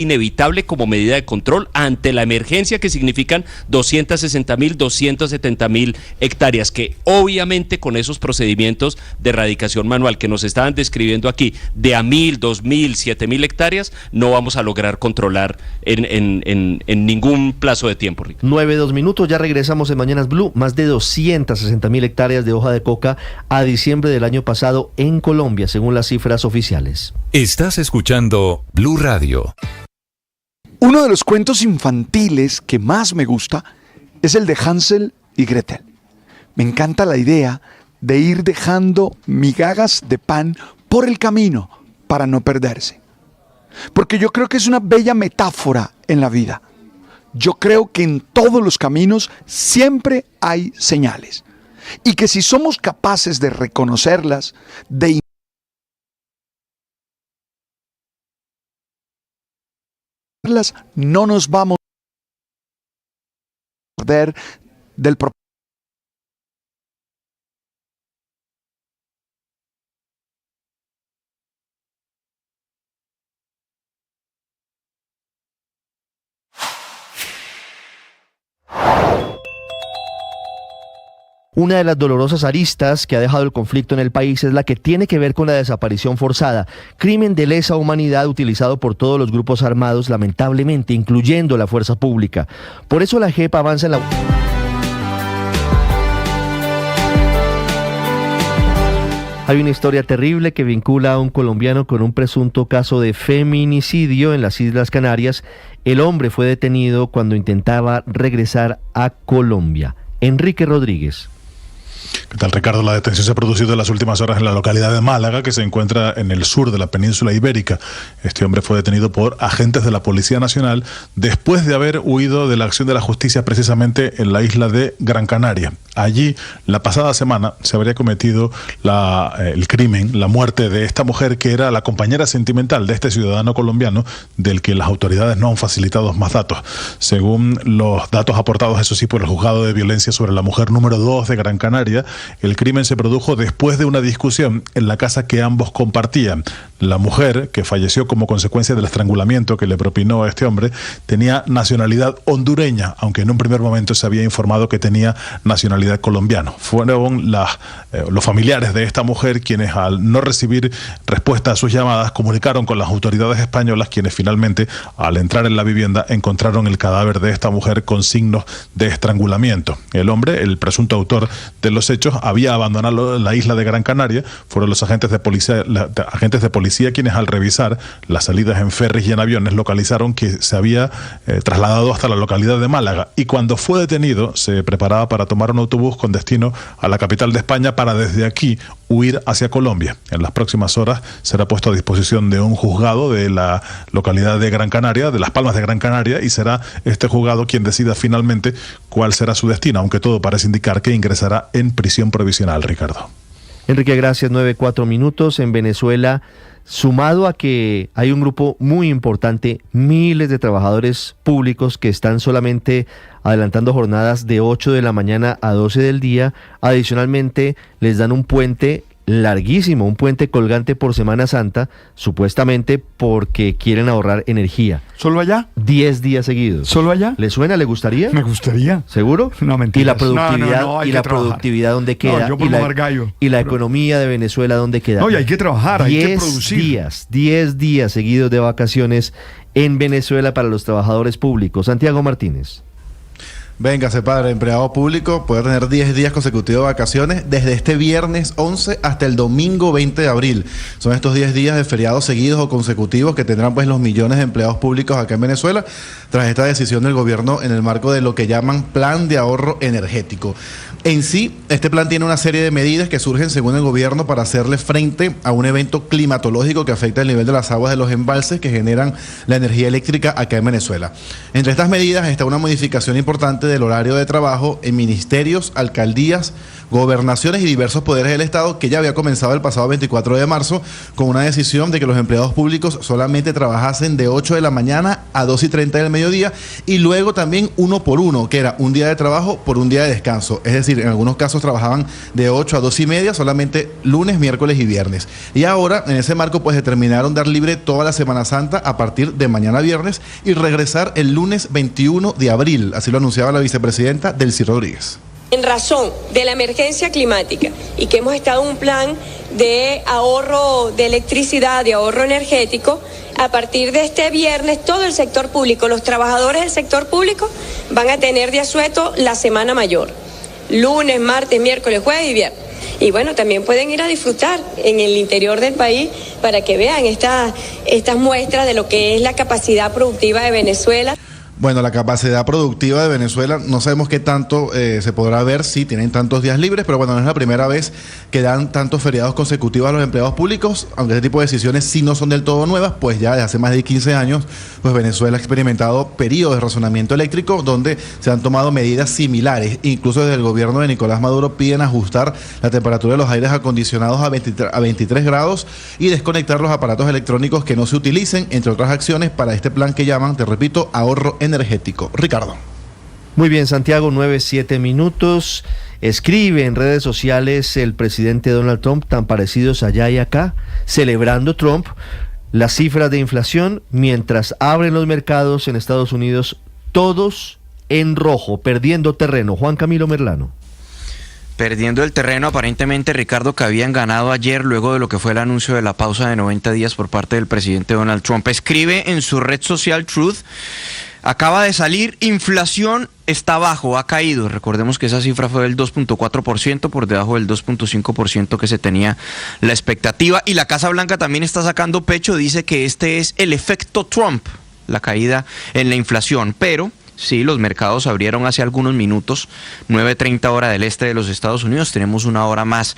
inevitable como medida de control ante la emergencia que significan 260.000, 270.000 hectáreas, que obviamente con esos procedimientos de erradicación manual que nos estaban describiendo aquí, de a 1.000, 2.000, 7.000 hectáreas, no vamos a lograr controlar en ningún plazo de tiempo, Ricardo. 9:02 minutos, ya regresamos en Mañanas Blue. Más de 260.000 hectáreas de hoja de coca a diciembre del año pasado en Colombia, según las cifras oficiales. Estás escuchando Blue Radio. Uno de los cuentos infantiles que más me gusta es el de Hansel y Gretel. Me encanta la idea de ir dejando migajas de pan por el camino para no perderse. Porque yo creo que es una bella metáfora en la vida. Yo creo que en todos los caminos siempre hay señales. Y que si somos capaces de reconocerlas, de no nos vamos a perder del propósito. Una de las dolorosas aristas que ha dejado el conflicto en el país es la que tiene que ver con la desaparición forzada, crimen de lesa humanidad utilizado por todos los grupos armados, lamentablemente, incluyendo la fuerza pública. Por eso la JEP avanza en la... Hay una historia terrible que vincula a un colombiano con un presunto caso de feminicidio en las Islas Canarias. El hombre fue detenido cuando intentaba regresar a Colombia. Enrique Rodríguez. ¿Qué tal, Ricardo? La detención se ha producido en las últimas horas en la localidad de Málaga, que se encuentra en el sur de la península ibérica. Este hombre fue detenido por agentes de la Policía Nacional después de haber huido de la acción de la justicia precisamente en la isla de Gran Canaria. Allí, la pasada semana, se habría cometido el crimen, la muerte de esta mujer que era la compañera sentimental de este ciudadano colombiano, del que las autoridades no han facilitado más datos. Según los datos aportados, eso sí, por el Juzgado de Violencia sobre la Mujer número 2 de Gran Canaria, el crimen se produjo después de una discusión en la casa que ambos compartían. La mujer, que falleció como consecuencia del estrangulamiento que le propinó a este hombre, tenía nacionalidad hondureña, aunque en un primer momento se había informado que tenía nacionalidad colombiana. Fueron los familiares de esta mujer quienes, al no recibir respuesta a sus llamadas, comunicaron con las autoridades españolas, quienes finalmente, al entrar en la vivienda, encontraron el cadáver de esta mujer con signos de estrangulamiento. El hombre, el presunto autor de los hechos, había abandonado la isla de Gran Canaria. Fueron los agentes de policía quienes, al revisar las salidas en ferries y en aviones, localizaron que se había trasladado hasta la localidad de Málaga, y cuando fue detenido se preparaba para tomar un autobús con destino a la capital de España para desde aquí huir hacia Colombia. En las próximas horas será puesto a disposición de un juzgado de la localidad de Gran Canaria, de Las Palmas de Gran Canaria, y será este juzgado quien decida finalmente cuál será su destino, aunque todo parece indicar que ingresará en prisión provisional, Ricardo. Enrique, gracias. 9:04 minutos. En Venezuela, sumado a que hay un grupo muy importante, miles de trabajadores públicos que están solamente adelantando jornadas de 8 de la mañana a 12 del día, adicionalmente les dan un puente larguísimo, un puente colgante por Semana Santa, supuestamente porque quieren ahorrar energía. ¿Solo allá? 10 días seguidos. ¿Solo allá? ¿Le suena? ¿Le gustaría? Me gustaría. ¿Seguro? No, mentira. ¿Y la productividad, no, y la productividad dónde queda? No, yo por mamar gallo. ¿Y la economía de Venezuela dónde queda? No, y hay que trabajar, hay que producir. 10 días seguidos de vacaciones en Venezuela para los trabajadores públicos. Santiago Martínez. Véngase, padre, empleado público puede tener 10 días consecutivos de vacaciones desde este viernes 11 hasta el domingo 20 de abril. Son estos 10 días de feriados seguidos o consecutivos que tendrán pues los millones de empleados públicos acá en Venezuela tras esta decisión del gobierno en el marco de lo que llaman Plan de Ahorro Energético. En sí, este plan tiene una serie de medidas que surgen según el gobierno para hacerle frente a un evento climatológico que afecta el nivel de las aguas de los embalses que generan la energía eléctrica acá en Venezuela. Entre estas medidas está una modificación importante del horario de trabajo en ministerios, alcaldías, gobernaciones y diversos poderes del Estado, que ya había comenzado el pasado 24 de marzo con una decisión de que los empleados públicos solamente trabajasen de 8 de la mañana a 2:30 del mediodía, y luego también 1 por 1, que era un día de trabajo por un día de descanso. Es decir, en algunos casos trabajaban de 8 a 2:30, solamente lunes, miércoles y viernes. Y ahora, en ese marco, pues determinaron dar libre toda la Semana Santa a partir de mañana viernes y regresar el lunes 21 de abril. Así lo anunciaba la vicepresidenta Delcy Rodríguez. En razón de la emergencia climática y que hemos estado en un plan de ahorro de electricidad, de ahorro energético, a partir de este viernes todo el sector público, los trabajadores del sector público van a tener de asueto la semana mayor, lunes, martes, miércoles, jueves y viernes. Y bueno, también pueden ir a disfrutar en el interior del país para que vean estas muestras de lo que es la capacidad productiva de Venezuela. Bueno, la capacidad productiva de Venezuela, no sabemos qué tanto se podrá ver si tienen tantos días libres, pero bueno, no es la primera vez que dan tantos feriados consecutivos a los empleados públicos, aunque este tipo de decisiones sí no son del todo nuevas, pues ya desde hace más de 15 años, pues Venezuela ha experimentado periodos de razonamiento eléctrico donde se han tomado medidas similares. Incluso desde el gobierno de Nicolás Maduro piden ajustar la temperatura de los aires acondicionados a 23 grados y desconectar los aparatos electrónicos que no se utilicen, entre otras acciones, para este plan que llaman, te repito, ahorro energético. Ricardo. Muy bien, Santiago, 9:07 minutos. Escribe en redes sociales el presidente Donald Trump, tan parecidos allá y acá, celebrando Trump las cifras de inflación mientras abren los mercados en Estados Unidos, todos en rojo, perdiendo terreno. Juan Camilo Merlano. Perdiendo el terreno aparentemente, Ricardo, que habían ganado ayer luego de lo que fue el anuncio de la pausa de 90 días por parte del presidente Donald Trump. Escribe en su red social Truth: acaba de salir, inflación está bajo, ha caído. Recordemos que esa cifra fue del 2.4%, por debajo del 2.5% que se tenía la expectativa. Y la Casa Blanca también está sacando pecho, dice que este es el efecto Trump, la caída en la inflación. Pero sí, los mercados abrieron hace algunos minutos, 9:30 hora del este de los Estados Unidos. Tenemos una hora más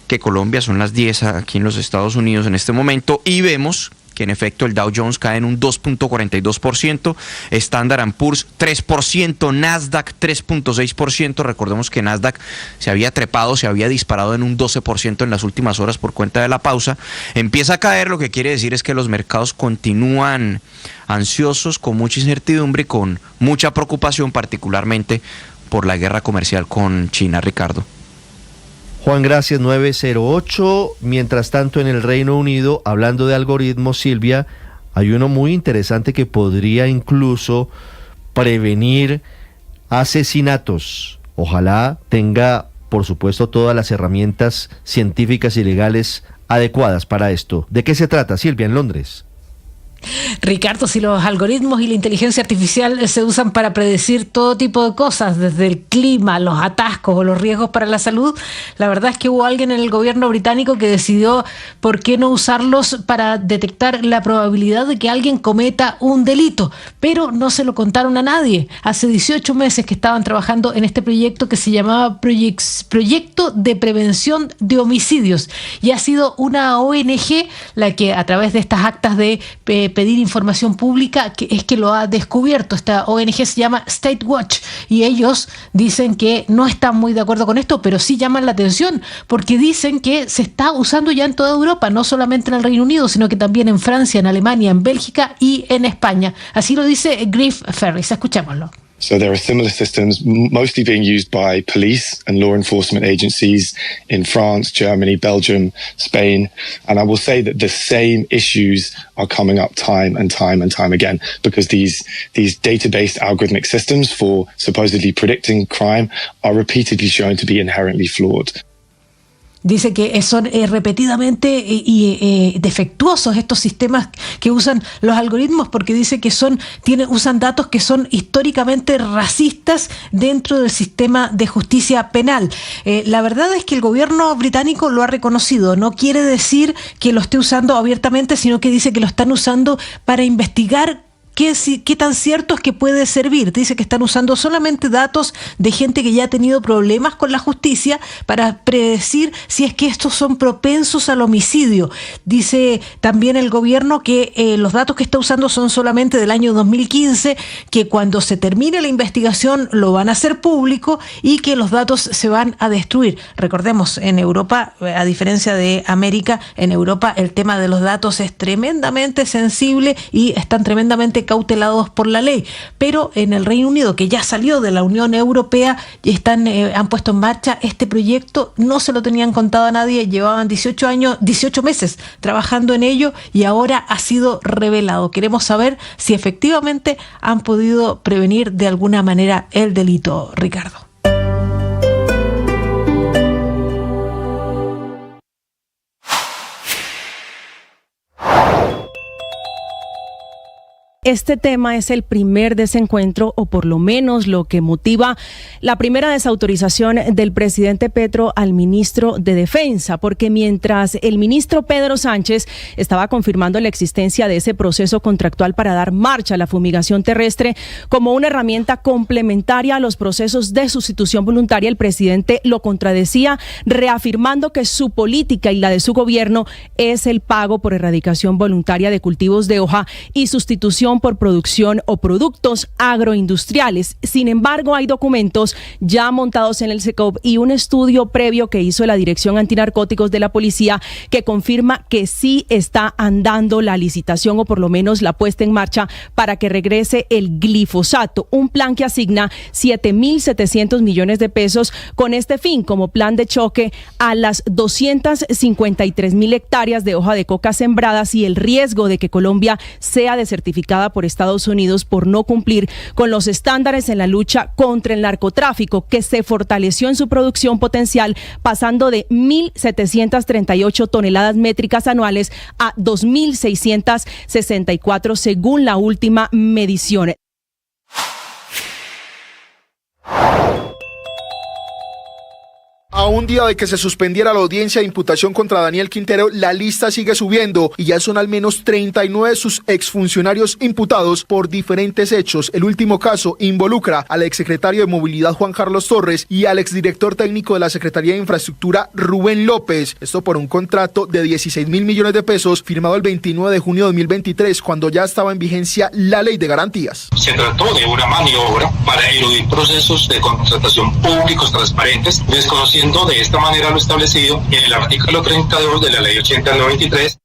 que Colombia, son las 10 aquí en los Estados Unidos en este momento, y vemos que en efecto el Dow Jones cae en un 2.42%, Standard & Poor's 3%, Nasdaq 3.6%. Recordemos que Nasdaq se había trepado, se había disparado en un 12% en las últimas horas por cuenta de la pausa. Empieza a caer, lo que quiere decir es que los mercados continúan ansiosos, con mucha incertidumbre y con mucha preocupación, particularmente por la guerra comercial con China, Ricardo. Juan, gracias, 9:08. Mientras tanto, en el Reino Unido, hablando de algoritmos, Silvia, hay uno muy interesante que podría incluso prevenir asesinatos. Ojalá tenga, por supuesto, todas las herramientas científicas y legales adecuadas para esto. ¿De qué se trata, Silvia, en Londres? Ricardo, si los algoritmos y la inteligencia artificial se usan para predecir todo tipo de cosas, desde el clima, los atascos o los riesgos para la salud, la verdad es que hubo alguien en el gobierno británico que decidió por qué no usarlos para detectar la probabilidad de que alguien cometa un delito, pero no se lo contaron a nadie. Hace 18 meses que estaban trabajando en este proyecto que se llamaba Proyecto de Prevención de Homicidios, y ha sido una ONG la que, a través de estas actas de pedir información pública, que lo ha descubierto. Esta ONG se llama State Watch, y ellos dicen que no están muy de acuerdo con esto, pero sí llaman la atención porque dicen que se está usando ya en toda Europa, no solamente en el Reino Unido, sino que también en Francia, en Alemania, en Bélgica y en España. Así lo dice Griff Ferris. Escuchémoslo. So there are similar systems mostly being used by police and law enforcement agencies in France, Germany, Belgium, Spain. And I will say that the same issues are coming up time and time and time again, because these data-based algorithmic systems for supposedly predicting crime are repeatedly shown to be inherently flawed. Dice que son repetidamente defectuosos estos sistemas que usan los algoritmos, porque dice que usan datos que son históricamente racistas dentro del sistema de justicia penal. La verdad es que el gobierno británico lo ha reconocido. No quiere decir que lo esté usando abiertamente, sino que dice que lo están usando para investigar qué tan cierto es que puede servir. Dice que están usando solamente datos de gente que ya ha tenido problemas con la justicia para predecir si es que estos son propensos al homicidio. Dice también el gobierno que los datos que está usando son solamente del año 2015, que cuando se termine la investigación lo van a hacer público y que los datos se van a destruir. Recordemos, en Europa, a diferencia de América, en Europa el tema de los datos es tremendamente sensible y están tremendamente cautelados por la ley. Pero en el Reino Unido, que ya salió de la Unión Europea, han puesto en marcha este proyecto, no se lo tenían contado a nadie, llevaban 18 meses trabajando en ello y ahora ha sido revelado. Queremos saber si efectivamente han podido prevenir de alguna manera el delito, Ricardo. Este tema es el primer desencuentro, o por lo menos lo que motiva la primera desautorización del presidente Petro al ministro de Defensa, porque mientras el ministro Pedro Sánchez estaba confirmando la existencia de ese proceso contractual para dar marcha a la fumigación terrestre como una herramienta complementaria a los procesos de sustitución voluntaria, el presidente lo contradecía, reafirmando que su política y la de su gobierno es el pago por erradicación voluntaria de cultivos de hoja y sustitución por producción o productos agroindustriales. Sin embargo, hay documentos ya montados en el SECOV y un estudio previo que hizo la Dirección Antinarcóticos de la Policía que confirma que sí está andando la licitación, o por lo menos la puesta en marcha para que regrese el glifosato, un plan que asigna 7.700 millones de pesos con este fin como plan de choque a las 253.000 hectáreas de hoja de coca sembradas y el riesgo de que Colombia sea desertificada por Estados Unidos por no cumplir con los estándares en la lucha contra el narcotráfico, que se fortaleció en su producción potencial, pasando de 1.738 toneladas métricas anuales a 2.664 según la última medición. A un día de que se suspendiera la audiencia de imputación contra Daniel Quintero, la lista sigue subiendo y ya son al menos 39 sus exfuncionarios imputados por diferentes hechos. El último caso involucra al exsecretario de Movilidad Juan Carlos Torres y al exdirector técnico de la Secretaría de Infraestructura Rubén López. Esto por un contrato de 16.000 millones de pesos firmado el 29 de junio de 2023, cuando ya estaba en vigencia la Ley de Garantías. Se trató de una maniobra para eludir procesos de contratación públicos transparentes, desconociendo de esta manera lo establecido en el artículo 32 de la Ley 80/93.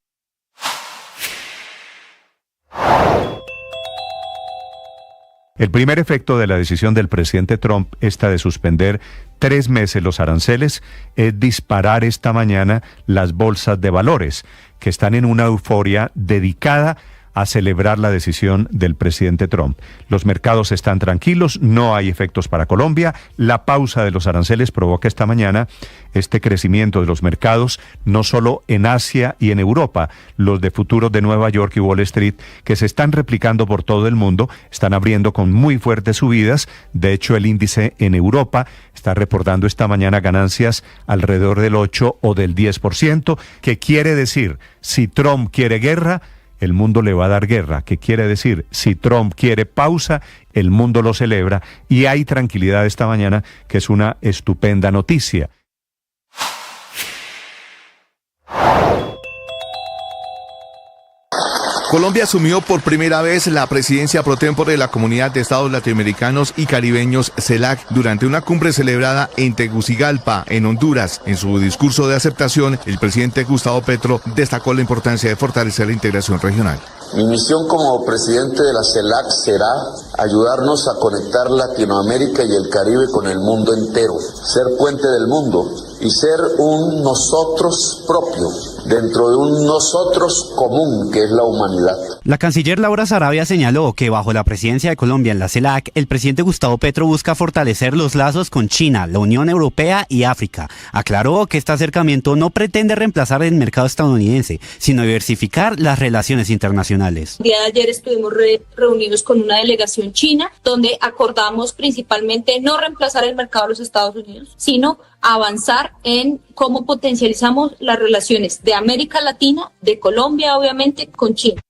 El primer efecto de la decisión del presidente Trump, esta de suspender 3 meses los aranceles, es disparar esta mañana las bolsas de valores, que están en una euforia dedicada a celebrar la decisión del presidente Trump. Los mercados están tranquilos, no hay efectos para Colombia. La pausa de los aranceles provoca esta mañana este crecimiento de los mercados, no solo en Asia y en Europa. Los de futuros de Nueva York y Wall Street, que se están replicando por todo el mundo, están abriendo con muy fuertes subidas. De hecho, el índice en Europa está reportando esta mañana ganancias alrededor del 8 o del 10%, que quiere decir, si Trump quiere guerra, el mundo le va a dar guerra. ¿Qué quiere decir? Si Trump quiere pausa, el mundo lo celebra, y hay tranquilidad esta mañana, que es una estupenda noticia. Colombia asumió por primera vez la presidencia pro tempore de la Comunidad de Estados Latinoamericanos y Caribeños, CELAC, durante una cumbre celebrada en Tegucigalpa, en Honduras. En su discurso de aceptación, el presidente Gustavo Petro destacó la importancia de fortalecer la integración regional. Mi misión como presidente de la CELAC será ayudarnos a conectar Latinoamérica y el Caribe con el mundo entero, ser puente del mundo y ser un nosotros propio dentro de un nosotros común que es la humanidad. La canciller Laura Sarabia señaló que bajo la presidencia de Colombia en la CELAC, el presidente Gustavo Petro busca fortalecer los lazos con China, la Unión Europea y África. Aclaró que este acercamiento no pretende reemplazar el mercado estadounidense, sino diversificar las relaciones internacionales. El día de ayer estuvimos reunidos con una delegación china, donde acordamos principalmente no reemplazar el mercado de los Estados Unidos, sino avanzar en cómo potencializamos las relaciones de América Latina, de Colombia obviamente, con China.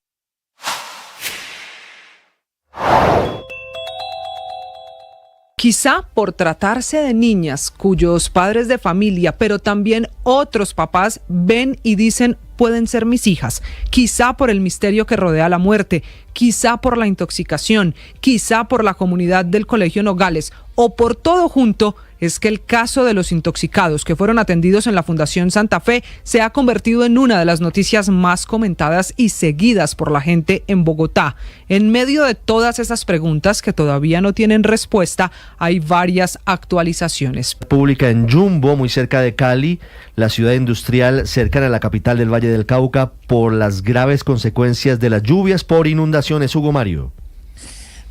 Quizá por tratarse de niñas cuyos padres de familia, pero también otros papás ven y dicen pueden ser mis hijas, quizá por el misterio que rodea la muerte, quizá por la intoxicación, quizá por la comunidad del Colegio Nogales o por todo junto, es que el caso de los intoxicados que fueron atendidos en la Fundación Santa Fe se ha convertido en una de las noticias más comentadas y seguidas por la gente en Bogotá. En medio de todas esas preguntas que todavía no tienen respuesta, hay varias actualizaciones. Pública en Jumbo, muy cerca de Cali, la ciudad industrial cercana a la capital del Valle del Cauca, por las graves consecuencias de las lluvias por inundaciones. Hugo Mario.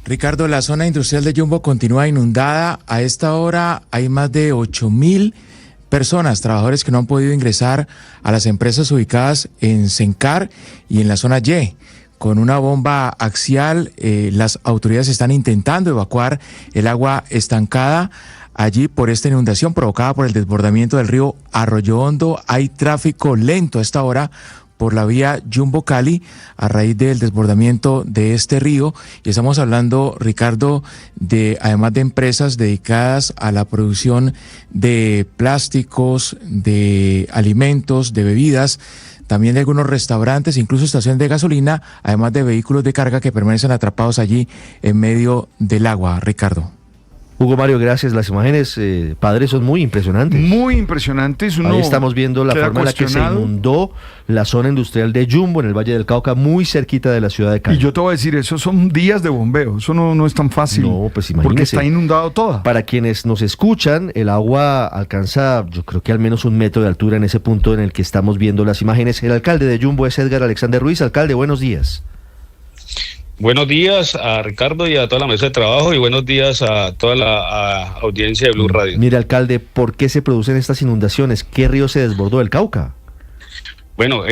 Ricardo, la zona industrial de Jumbo continúa inundada. A esta hora hay más de 8.000 personas, trabajadores que no han podido ingresar a las empresas ubicadas en Sencar y en la zona Y. Con una bomba axial, las autoridades están intentando evacuar el agua estancada allí por esta inundación provocada por el desbordamiento del río Arroyo Hondo. Hay tráfico lento a esta hora por la vía Jumbo-Cali a raíz del desbordamiento de este río, y estamos hablando, Ricardo, de además de empresas dedicadas a la producción de plásticos, de alimentos, de bebidas, también de algunos restaurantes, incluso estaciones de gasolina, además de vehículos de carga que permanecen atrapados allí en medio del agua, Ricardo. Hugo Mario, gracias. Las imágenes, padre, son muy impresionantes. Muy impresionantes. Ahí estamos viendo la forma en la que se inundó la zona industrial de Jumbo en el Valle del Cauca, muy cerquita de la ciudad de Cali. Y yo te voy a decir, eso son días de bombeo. Eso no es tan fácil. No, pues imagínese. Porque está inundado toda. Para quienes nos escuchan, el agua alcanza, yo creo que al menos 1 metro de altura en ese punto en el que estamos viendo las imágenes. El alcalde de Jumbo es Edgar Alexander Ruiz. Alcalde, buenos días. Buenos días a Ricardo y a toda la mesa de trabajo, y buenos días a toda la audiencia de Blue Radio. Mire, alcalde, ¿por qué se producen estas inundaciones? ¿Qué río se desbordó del Cauca? Bueno,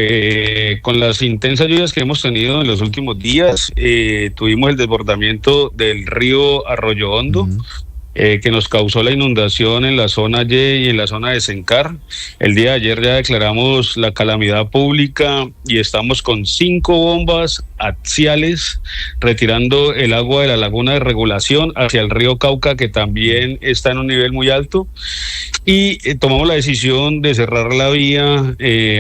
con las intensas lluvias que hemos tenido en los últimos días, tuvimos el desbordamiento del río Arroyo Hondo, que nos causó la inundación en la zona Y y en la zona de Sencar. El día de ayer ya declaramos la calamidad pública y estamos con 5 bombas axiales retirando el agua de la laguna de regulación hacia el río Cauca, que también está en un nivel muy alto, y tomamos la decisión de cerrar la vía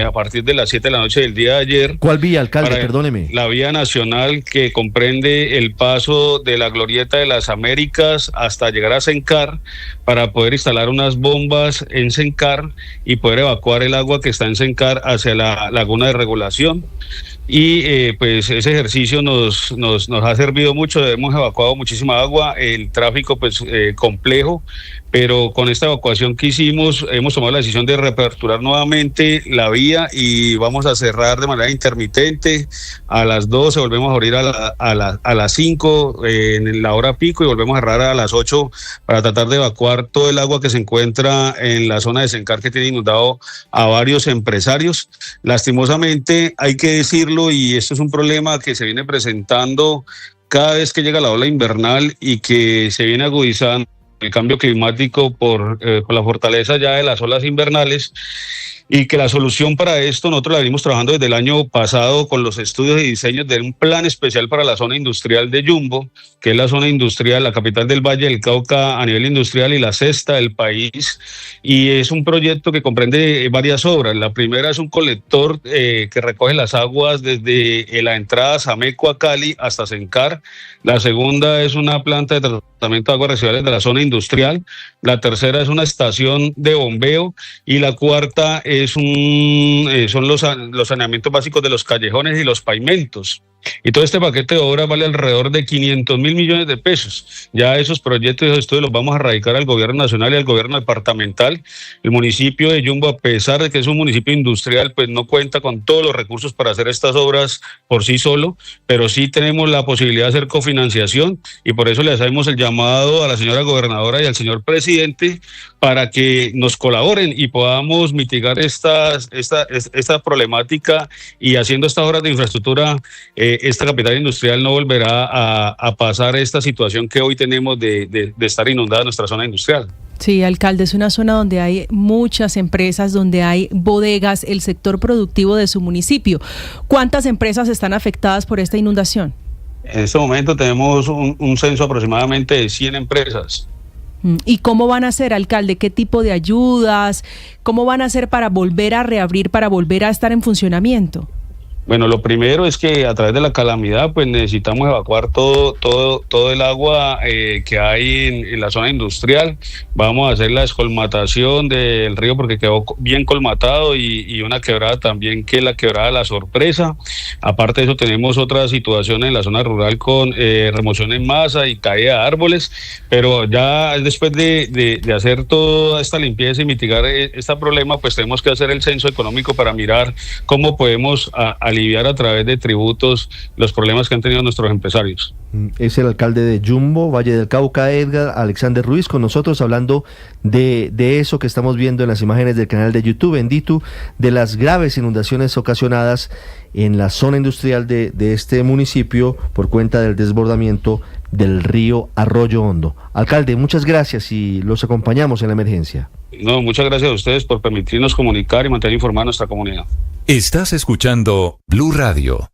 a partir de las 7 de la noche del día de ayer. ¿Cuál vía, alcalde? Perdóneme. La vía nacional, que comprende el paso de la Glorieta de las Américas hasta llegar a Sencar, para poder instalar unas bombas en Sencar y poder evacuar el agua que está en Sencar hacia la laguna de regulación. Y pues ese ejercicio nos ha servido mucho. Hemos evacuado muchísima agua, el tráfico pues complejo, pero con esta evacuación que hicimos hemos tomado la decisión de reaperturar nuevamente la vía y vamos a cerrar de manera intermitente a las 12, volvemos a abrir a las 5 en la hora pico y volvemos a cerrar a las 8 para tratar de evacuar todo el agua que se encuentra en la zona de Sencar, que tiene inundado a varios empresarios. Lastimosamente hay que decirlo, y esto es un problema que se viene presentando cada vez que llega la ola invernal y que se viene agudizando el cambio climático por la fortaleza ya de las olas invernales, y que la solución para esto nosotros la venimos trabajando desde el año pasado con los estudios y diseños de un plan especial para la zona industrial de Jumbo, que es la zona industrial, la capital del Valle del Cauca a nivel industrial y la sexta del país, y es un proyecto que comprende varias obras. La primera es un colector que recoge las aguas desde la entrada Sameco a Cali hasta Sencar. La segunda es una planta de tratamiento de aguas residuales de la zona industrial. La tercera es una estación de bombeo, y la cuarta son los saneamientos básicos de los callejones y los pavimentos. Y todo este paquete de obras vale alrededor de 500.000 millones de pesos. Ya esos proyectos y esos estudios los vamos a radicar al gobierno nacional y al gobierno departamental. El municipio de Jumbo, a pesar de que es un municipio industrial, pues no cuenta con todos los recursos para hacer estas obras por sí solo, pero sí tenemos la posibilidad de hacer cofinanciación, y por eso le hacemos el llamado a la señora gobernadora y al señor presidente para que nos colaboren y podamos mitigar esta problemática, y haciendo estas obras de infraestructura esta capital industrial no volverá a pasar esta situación que hoy tenemos de estar inundada nuestra zona industrial. Sí, alcalde, es una zona donde hay muchas empresas, donde hay bodegas, el sector productivo de su municipio. ¿Cuántas empresas están afectadas por esta inundación? En este momento tenemos un censo aproximadamente de 100 empresas. ¿Y cómo van a hacer, alcalde? ¿Qué tipo de ayudas? ¿Cómo van a hacer para volver a reabrir, para volver a estar en funcionamiento? Bueno, lo primero es que a través de la calamidad pues necesitamos evacuar todo el agua que hay en la zona industrial. Vamos a hacer la descolmatación del río porque quedó bien colmatado y una quebrada también, que es la quebrada La Sorpresa. Aparte de eso tenemos otra situación en la zona rural con remoción en masa y caída de árboles, pero ya después de hacer toda esta limpieza y mitigar este problema, pues tenemos que hacer el censo económico para mirar cómo podemos aliviar a través de tributos los problemas que han tenido nuestros empresarios. Es el alcalde de Jumbo, Valle del Cauca, Edgar Alexander Ruiz, con nosotros hablando de eso que estamos viendo en las imágenes del canal de YouTube, en Ditu, de las graves inundaciones ocasionadas en la zona industrial de este municipio por cuenta del desbordamiento del río Arroyo Hondo. Alcalde, muchas gracias y los acompañamos en la emergencia. No, muchas gracias a ustedes por permitirnos comunicar y mantener informada a nuestra comunidad. Estás escuchando Blue Radio.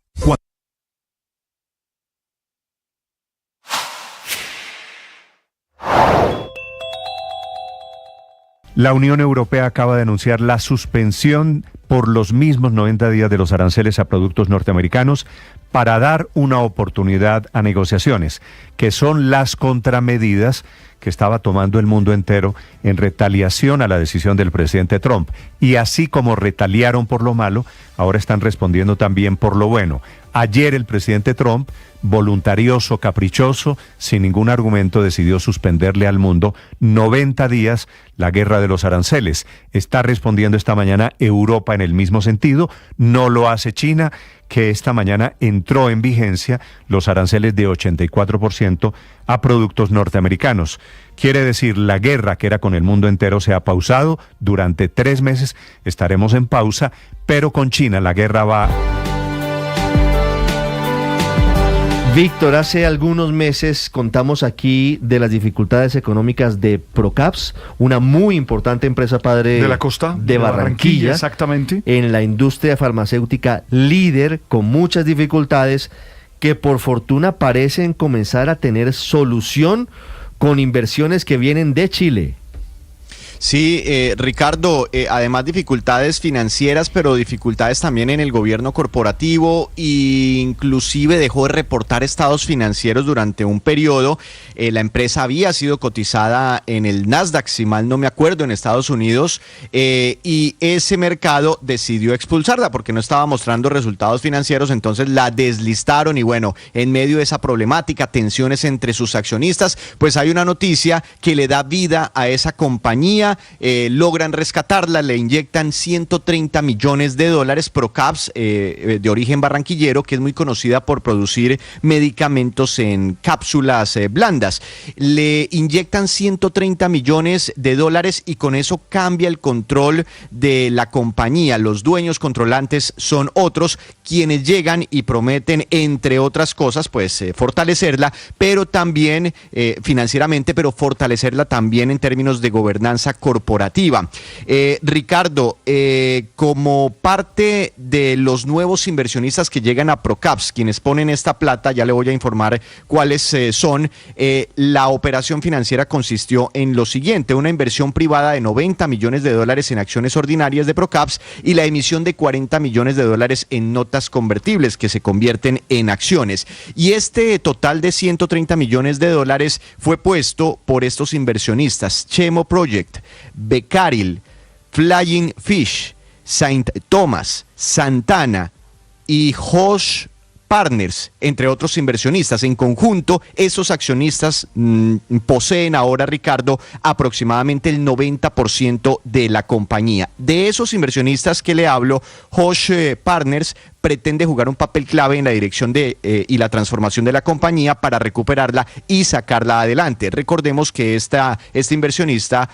La Unión Europea acaba de anunciar la suspensión por los mismos 90 días de los aranceles a productos norteamericanos para dar una oportunidad a negociaciones, que son las contramedidas que estaba tomando el mundo entero en retaliación a la decisión del presidente Trump. Y así como retaliaron por lo malo, ahora están respondiendo también por lo bueno. Ayer el presidente Trump, voluntarioso, caprichoso, sin ningún argumento, decidió suspenderle al mundo 90 días la guerra de los aranceles. Está respondiendo esta mañana Europa en el mismo sentido. No lo hace China, que esta mañana entró en vigencia los aranceles de 84% a productos norteamericanos. Quiere decir, la guerra que era con el mundo entero se ha pausado. Durante 3 meses estaremos en pausa, pero con China la guerra va. Víctor, hace algunos meses contamos aquí de las dificultades económicas de Procaps, una muy importante empresa padre de la costa de Barranquilla, exactamente, en la industria farmacéutica líder, con muchas dificultades, que por fortuna parecen comenzar a tener solución con inversiones que vienen de Chile. Sí, Ricardo, además dificultades financieras, pero dificultades también en el gobierno corporativo, e inclusive dejó de reportar estados financieros durante un periodo. La empresa había sido cotizada en el Nasdaq, si mal no me acuerdo, en Estados Unidos, y ese mercado decidió expulsarla porque no estaba mostrando resultados financieros, entonces la deslistaron y bueno, en medio de esa problemática, tensiones entre sus accionistas, pues hay una noticia que le da vida a esa compañía. Logran rescatarla, le inyectan $130 millones. Procaps, de origen barranquillero, que es muy conocida por producir medicamentos en cápsulas blandas. Le inyectan $130 millones y con eso cambia el control de la compañía. Los dueños controlantes son otros, quienes llegan y prometen, entre otras cosas, pues fortalecerla, pero también financieramente, pero fortalecerla también en términos de gobernanza corporativa. Ricardo, como parte de los nuevos inversionistas que llegan a Procaps, quienes ponen esta plata, ya le voy a informar cuáles son, la operación financiera consistió en lo siguiente: una inversión privada de $90 millones en acciones ordinarias de Procaps y la emisión de $40 millones en notas convertibles que se convierten en acciones. Y este total de $130 millones fue puesto por estos inversionistas: Chemo Project, Becaril, Flying Fish, Saint Thomas, Santana y Hosh Partners, entre otros inversionistas. En conjunto, esos accionistas poseen ahora, Ricardo, aproximadamente el 90% de la compañía. De esos inversionistas que le hablo, Hosh Partners pretende jugar un papel clave en la dirección y la transformación de la compañía para recuperarla y sacarla adelante. Recordemos que esta inversionista,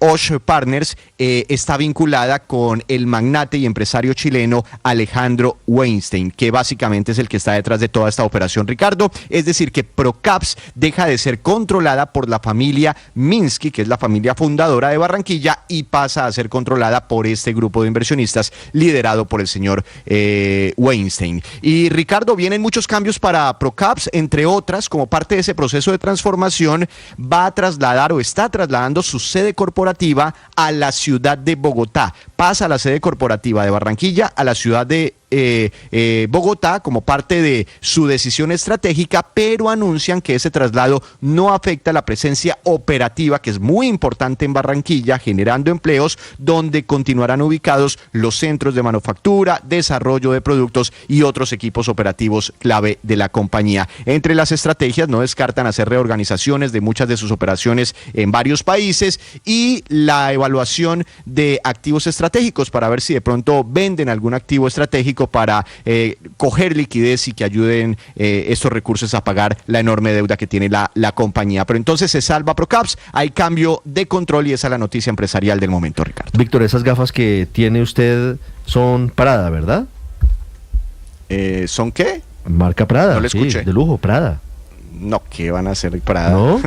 Hosh Partners, está vinculada con el magnate y empresario chileno Alejandro Weinstein, que básicamente es el que está detrás de toda esta operación, Ricardo. Es decir, que Procaps deja de ser controlada por la familia Minsky, que es la familia fundadora de Barranquilla, y pasa a ser controlada por este grupo de inversionistas liderado por el señor Weinstein. Y Ricardo, vienen muchos cambios para Procaps, entre otras, como parte de ese proceso de transformación, va a trasladar o está trasladando su sede corporativa a la ciudad de Bogotá. Pasa la sede corporativa de Barranquilla a la ciudad de Bogotá como parte de su decisión estratégica, pero anuncian que ese traslado no afecta la presencia operativa, que es muy importante en Barranquilla, generando empleos, donde continuarán ubicados los centros de manufactura, desarrollo de productos y otros equipos operativos clave de la compañía. Entre las estrategias no descartan hacer reorganizaciones de muchas de sus operaciones en varios países y la evaluación de activos estratégicos para ver si de pronto venden algún activo estratégico para coger liquidez y que ayuden estos recursos a pagar la enorme deuda que tiene la compañía. Pero entonces se salva Procaps, hay cambio de control y esa es la noticia empresarial del momento, Ricardo. Víctor, esas gafas que tiene usted son Prada, ¿verdad? ¿Son qué? Marca Prada, no le escuché. Sí, de lujo, Prada. No, ¿qué van a hacer Prada? ¿No?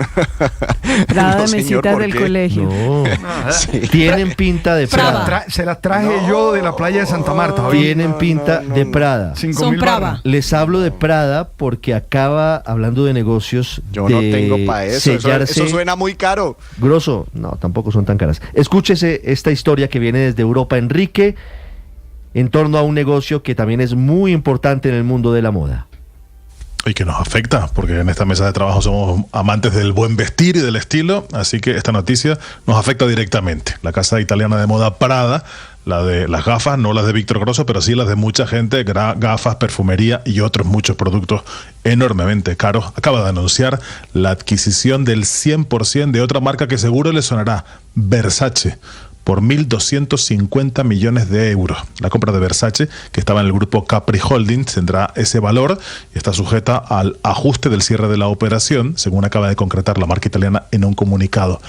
Prada No, de señor, mesitas ¿por del qué? colegio. No. Sí. Tienen pinta de Prada. Se las traje yo de la playa de Santa Marta. Tienen pinta de Prada. 5.000 barras. Les hablo de Prada porque acaba, hablando de negocios, Yo de no tengo para eso. Eso suena muy caro. Grosso, no, tampoco son tan caras. Escúchese esta historia que viene desde Europa, Enrique, en torno a un negocio que también es muy importante en el mundo de la moda. Y que nos afecta, porque en esta mesa de trabajo somos amantes del buen vestir y del estilo, así que esta noticia nos afecta directamente. La casa italiana de moda Prada, la de las gafas, no las de Víctor Grosso, pero sí las de mucha gente, gafas, perfumería y otros muchos productos enormemente caros, acaba de anunciar la adquisición del 100% de otra marca que seguro le sonará, Versace, por 1.250 millones de euros. La compra de Versace, que estaba en el grupo Capri Holdings, tendrá ese valor y está sujeta al ajuste del cierre de la operación, según acaba de concretar la marca italiana en un comunicado.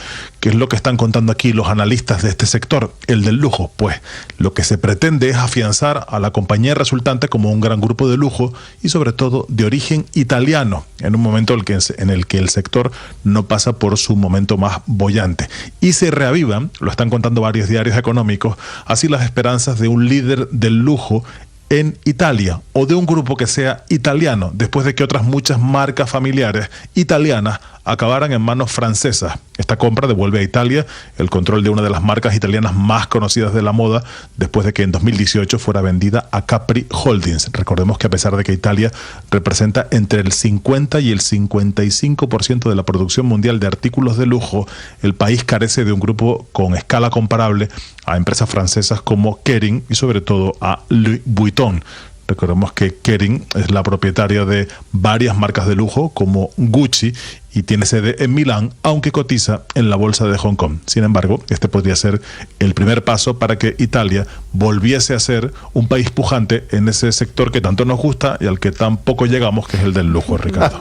¿Qué es lo que están contando aquí los analistas de este sector, el del lujo? Pues lo que se pretende es afianzar a la compañía resultante como un gran grupo de lujo y sobre todo de origen italiano, en un momento en el que el sector no pasa por su momento más boyante. Y se reavivan, lo están contando varios diarios económicos, así las esperanzas de un líder del lujo en Italia o de un grupo que sea italiano, después de que otras muchas marcas familiares italianas acabaran en manos francesas. Esta compra devuelve a Italia el control de una de las marcas italianas más conocidas de la moda, después de que en 2018 fuera vendida a Capri Holdings. Recordemos que a pesar de que Italia representa entre el 50 y el 55% de la producción mundial de artículos de lujo, el país carece de un grupo con escala comparable a empresas francesas como Kering y sobre todo a Louis Vuitton. Recordemos que Kering es la propietaria de varias marcas de lujo como Gucci y tiene sede en Milán, aunque cotiza en la bolsa de Hong Kong. Sin embargo, este podría ser el primer paso para que Italia volviese a ser un país pujante en ese sector que tanto nos gusta y al que tan poco llegamos, que es el del lujo, Ricardo.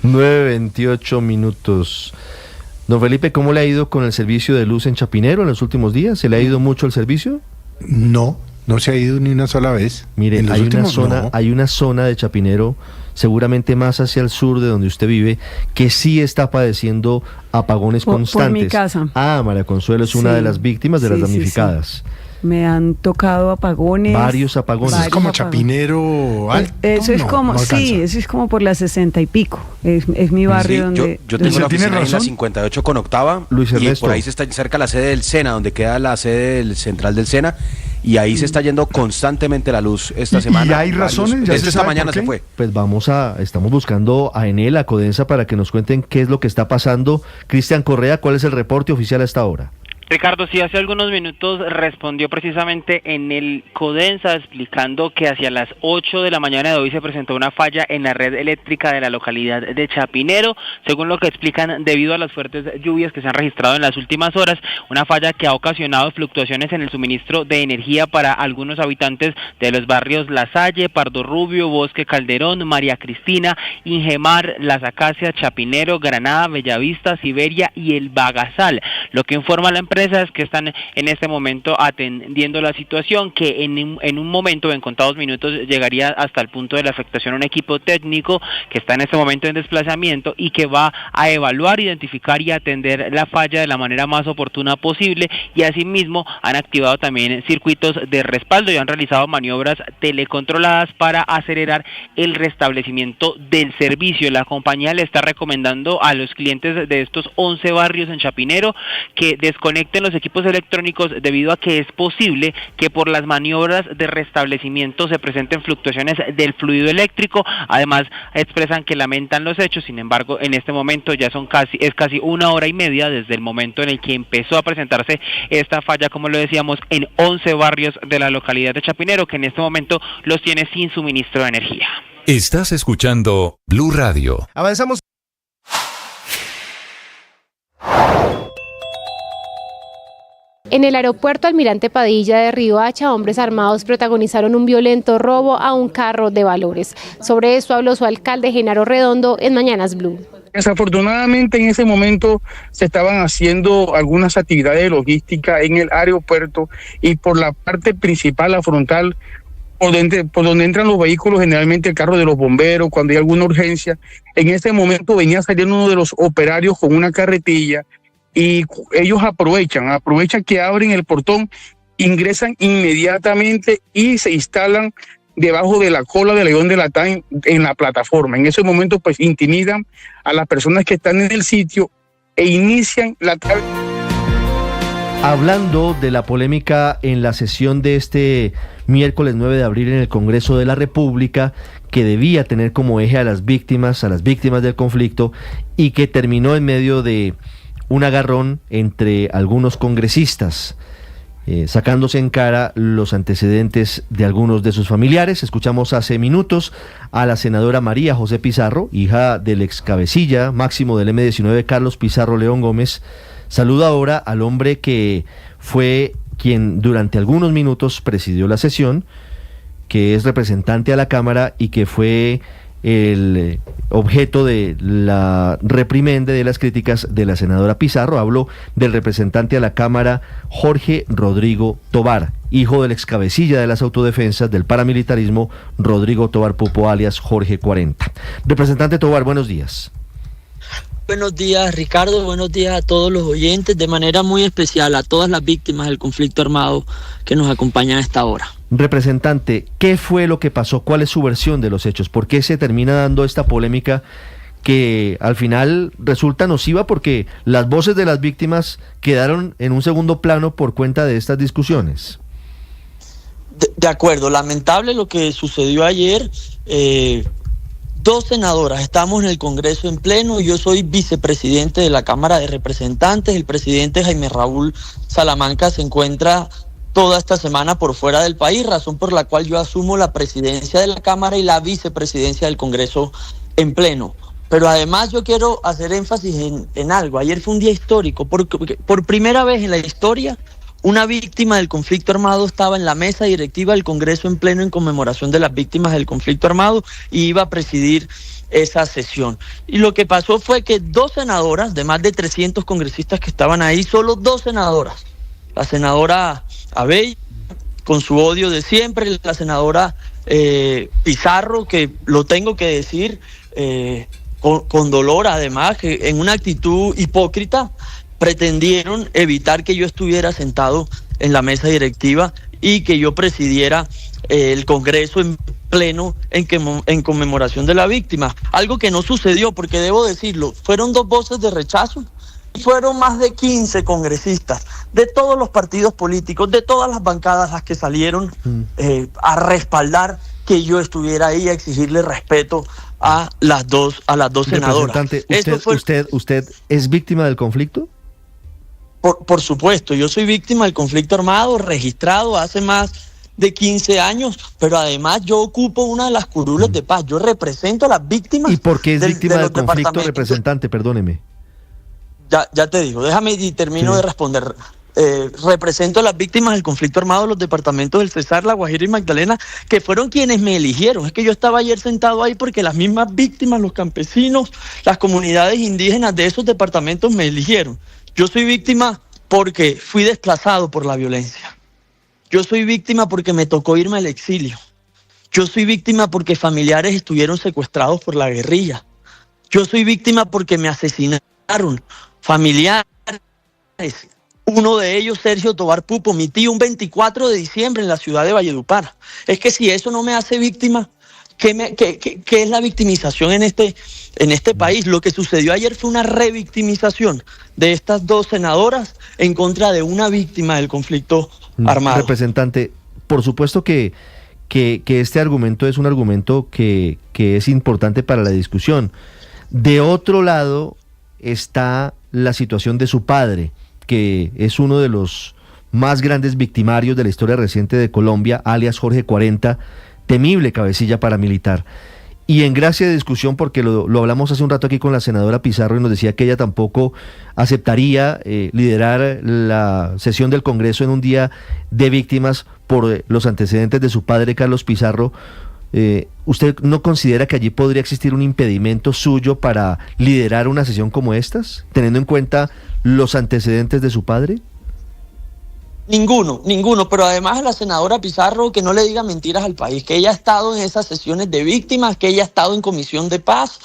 9:28 minutos. Don Felipe, ¿cómo le ha ido con el servicio de luz en Chapinero en los últimos días? ¿Se le ha ido mucho el servicio? No se ha ido ni una sola vez. Mire, hay una zona de Chapinero, seguramente más hacia el sur de donde usted vive, que sí está padeciendo apagones constantes. Por mi casa. Ah, María Consuelo es una de las víctimas de las damnificadas. Me han tocado apagones. Varios apagones. Es como Chapinero alto. Eso es como, eso es como por las 60 y pico. Es mi barrio donde... Yo tengo una oficina en la 58 con octava. Luis y Ernesto. por ahí se está cerca la sede del SENA, donde queda la sede del central del SENA. Y ahí se está yendo constantemente la luz esta semana. ¿Y hay razones? Desde esta mañana se fue. Pues estamos buscando a Enel, a Codensa, para que nos cuenten qué es lo que está pasando. Cristian Correa, ¿cuál es el reporte oficial a esta hora? Ricardo, sí, hace algunos minutos respondió precisamente en el Codensa explicando que hacia las 8 de la mañana de hoy se presentó una falla en la red eléctrica de la localidad de Chapinero, según lo que explican debido a las fuertes lluvias que se han registrado en las últimas horas, una falla que ha ocasionado fluctuaciones en el suministro de energía para algunos habitantes de los barrios La Salle, Pardo Rubio, Bosque Calderón, María Cristina, Ingemar, Las Acacias, Chapinero, Granada, Bellavista, Siberia y El Bagasal, lo que informa la empresa empresas que están en este momento atendiendo la situación, que en un momento, en contados minutos, llegaría hasta el punto de la afectación a un equipo técnico que está en este momento en desplazamiento y que va a evaluar, identificar y atender la falla de la manera más oportuna posible, y asimismo han activado también circuitos de respaldo y han realizado maniobras telecontroladas para acelerar el restablecimiento del servicio. La compañía le está recomendando a los clientes de estos 11 barrios en Chapinero que desconecten los equipos electrónicos debido a que es posible que por las maniobras de restablecimiento se presenten fluctuaciones del fluido eléctrico. Además, expresan que lamentan los hechos. Sin embargo, en este momento ya es casi 1 hora y media desde el momento en el que empezó a presentarse esta falla, como lo decíamos, en 11 barrios de la localidad de Chapinero, que en este momento los tiene sin suministro de energía. Estás escuchando Blue Radio. Avanzamos. En el aeropuerto Almirante Padilla de Riohacha, hombres armados protagonizaron un violento robo a un carro de valores. Sobre eso habló su alcalde Genaro Redondo en Mañanas Blue. Desafortunadamente en ese momento se estaban haciendo algunas actividades de logística en el aeropuerto y por la parte principal, la frontal, por donde entran los vehículos, generalmente el carro de los bomberos, cuando hay alguna urgencia. En ese momento venía saliendo uno de los operarios con una carretilla y ellos aprovechan que abren el portón, ingresan inmediatamente y se instalan debajo de la cola del león de Latán en la plataforma. En ese momento pues intimidan a las personas que están en el sitio e inician la... Hablando de la polémica en la sesión de este miércoles 9 de abril en el Congreso de la República, que debía tener como eje a las víctimas del conflicto y que terminó en medio de un agarrón entre algunos congresistas, sacándose en cara los antecedentes de algunos de sus familiares. Escuchamos hace minutos a la senadora María José Pizarro, hija del ex cabecilla máximo del M-19 Carlos Pizarro León Gómez. Saluda ahora al hombre que fue quien durante algunos minutos presidió la sesión, que es representante a la Cámara y que fue el objeto de la reprimenda, de las críticas de la senadora Pizarro. Hablo del representante a la Cámara Jorge Rodrigo Tovar, hijo del ex cabecilla de las autodefensas del paramilitarismo Rodrigo Tovar Pupo, alias Jorge 40. Representante Tovar, buenos días. Buenos días, Ricardo, buenos días a todos los oyentes, de manera muy especial a todas las víctimas del conflicto armado que nos acompañan a esta hora. Representante, ¿qué fue lo que pasó? ¿Cuál es su versión de los hechos? ¿Por qué se termina dando esta polémica que al final resulta nociva porque las voces de las víctimas quedaron en un segundo plano por cuenta de estas discusiones? De acuerdo, lamentable lo que sucedió ayer. Dos senadoras, estamos en el Congreso en pleno, yo soy vicepresidente de la Cámara de Representantes, el presidente Jaime Raúl Salamanca se encuentra toda esta semana por fuera del país, razón por la cual yo asumo la presidencia de la Cámara y la vicepresidencia del Congreso en pleno. Pero además yo quiero hacer énfasis en algo. Ayer fue un día histórico, porque por primera vez en la historia una víctima del conflicto armado estaba en la mesa directiva del Congreso en pleno en conmemoración de las víctimas del conflicto armado y iba a presidir esa sesión. Y lo que pasó fue que dos senadoras, de más de 300 congresistas que estaban ahí, solo dos senadoras, la senadora Abey, con su odio de siempre, la senadora Pizarro, que lo tengo que decir con dolor además, que en una actitud hipócrita, pretendieron evitar que yo estuviera sentado en la mesa directiva y que yo presidiera el Congreso en pleno en conmemoración de la víctima. Algo que no sucedió, porque debo decirlo, fueron dos voces de rechazo y fueron más de 15 congresistas de todos los partidos políticos, de todas las bancadas las que salieron a respaldar que yo estuviera ahí, a exigirle respeto a las dos senadoras. Representante, ¿usted es víctima del conflicto? Por supuesto, yo soy víctima del conflicto armado, registrado hace más de 15 años, pero además yo ocupo una de las curules de paz, yo represento a las víctimas. ¿Y por qué es víctima del conflicto, representante? Perdóneme. Ya te digo, déjame y termino de responder. Represento a las víctimas del conflicto armado de los departamentos del Cesar, La Guajira y Magdalena, que fueron quienes me eligieron. Es que yo estaba ayer sentado ahí porque las mismas víctimas, los campesinos, las comunidades indígenas de esos departamentos me eligieron. Yo soy víctima porque fui desplazado por la violencia. Yo soy víctima porque me tocó irme al exilio. Yo soy víctima porque familiares estuvieron secuestrados por la guerrilla. Yo soy víctima porque me asesinaron familiares. Uno de ellos, Sergio Tobar Pupo, mi tío, un 24 de diciembre en la ciudad de Valledupar. Es que si eso no me hace víctima, ¿qué es la victimización en este país? Lo que sucedió ayer fue una revictimización de estas dos senadoras en contra de una víctima del conflicto armado. Representante, por supuesto que este argumento es un argumento que es importante para la discusión. De otro lado está la situación de su padre, que es uno de los más grandes victimarios de la historia reciente de Colombia, alias Jorge 40, temible cabecilla paramilitar. Y en gracia de discusión, porque lo hablamos hace un rato aquí con la senadora Pizarro y nos decía que ella tampoco aceptaría liderar la sesión del Congreso en un día de víctimas por los antecedentes de su padre Carlos Pizarro. ¿Usted no considera que allí podría existir un impedimento suyo para liderar una sesión como estas, teniendo en cuenta los antecedentes de su padre? Ninguno, pero además a la senadora Pizarro que no le diga mentiras al país, que ella ha estado en esas sesiones de víctimas, que ella ha estado en comisión de paz,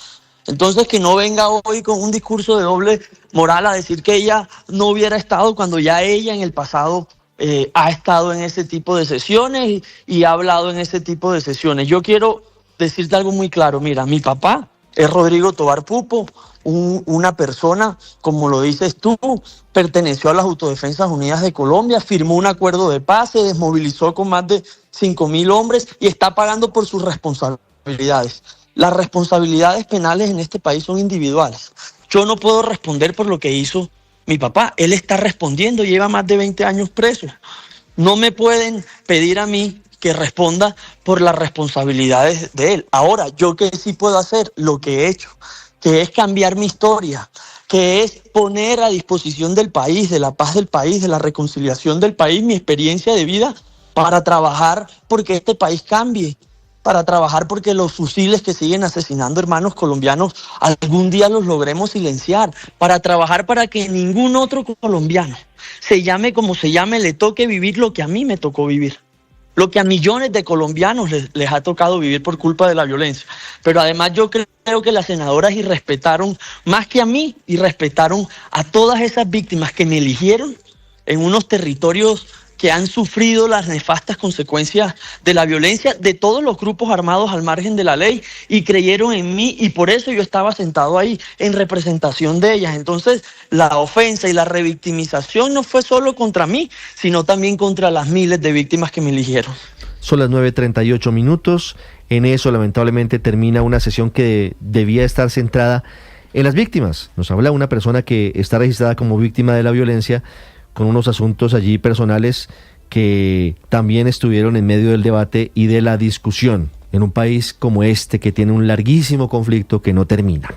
entonces que no venga hoy con un discurso de doble moral a decir que ella no hubiera estado cuando ya ella en el pasado ha estado en ese tipo de sesiones y ha hablado en ese tipo de sesiones. Yo quiero decirte algo muy claro, mira, mi papá es Rodrigo Tobar Pupo, una persona, como lo dices tú, perteneció a las Autodefensas Unidas de Colombia, firmó un acuerdo de paz, se desmovilizó con más de 5.000 hombres y está pagando por sus responsabilidades. Las responsabilidades penales en este país son individuales. Yo no puedo responder por lo que hizo mi papá. Él está respondiendo, lleva más de 20 años preso. No me pueden pedir a mí que responda por las responsabilidades de él. Ahora, yo que sí puedo hacer lo que he hecho, que es cambiar mi historia, que es poner a disposición del país, de la paz del país, de la reconciliación del país, mi experiencia de vida para trabajar porque este país cambie, para trabajar porque los fusiles que siguen asesinando hermanos colombianos algún día los logremos silenciar, para trabajar para que ningún otro colombiano, se llame como se llame, le toque vivir lo que a mí me tocó vivir. Lo que a millones de colombianos les ha tocado vivir por culpa de la violencia. Pero además yo creo que las senadoras irrespetaron más que a mí, irrespetaron a todas esas víctimas que me eligieron en unos territorios que han sufrido las nefastas consecuencias de la violencia de todos los grupos armados al margen de la ley y creyeron en mí y por eso yo estaba sentado ahí en representación de ellas. Entonces la ofensa y la revictimización no fue solo contra mí, sino también contra las miles de víctimas que me eligieron. Son las 9:38 minutos. En eso lamentablemente termina una sesión que debía estar centrada en las víctimas. Nos habla una persona que está registrada como víctima de la violencia, con unos asuntos allí personales que también estuvieron en medio del debate y de la discusión en un país como este que tiene un larguísimo conflicto que no termina.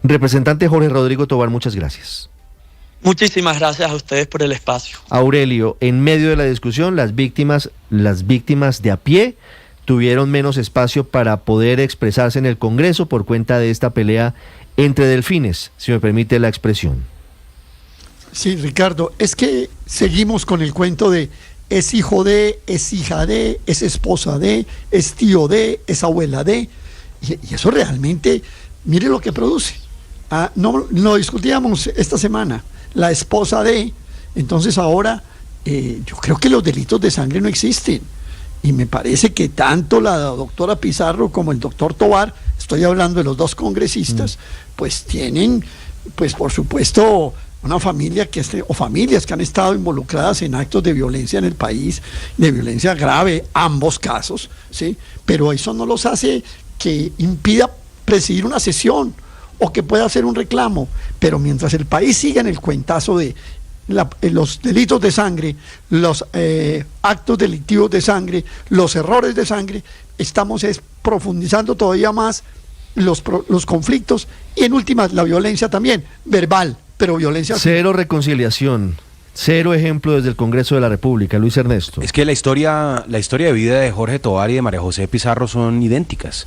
Representante Jorge Rodrigo Tobar, muchas gracias. Muchísimas gracias a ustedes por el espacio. Aurelio, en medio de la discusión, las víctimas de a pie tuvieron menos espacio para poder expresarse en el Congreso por cuenta de esta pelea entre delfines, si me permite la expresión. Sí, Ricardo, es que seguimos con el cuento de es hijo de, es hija de, es esposa de, es tío de, es abuela de, y eso realmente, mire lo que produce. No lo discutíamos esta semana, la esposa de, entonces ahora yo creo que los delitos de sangre no existen, y me parece que tanto la doctora Pizarro como el doctor Tobar, estoy hablando de los dos congresistas, pues tienen, pues por supuesto, una familia o familias que han estado involucradas en actos de violencia en el país, de violencia grave, ambos casos, ¿sí? Pero eso no los hace que impida presidir una sesión o que pueda hacer un reclamo. Pero mientras el país siga en el cuentazo de los delitos de sangre, los actos delictivos de sangre, los errores de sangre, estamos profundizando todavía más los conflictos y en últimas la violencia también, verbal. Pero violencia... Cero reconciliación, Cero ejemplo desde el Congreso de la República. Luis Ernesto. Es que la historia de vida de Jorge Tovar y de María José Pizarro son idénticas.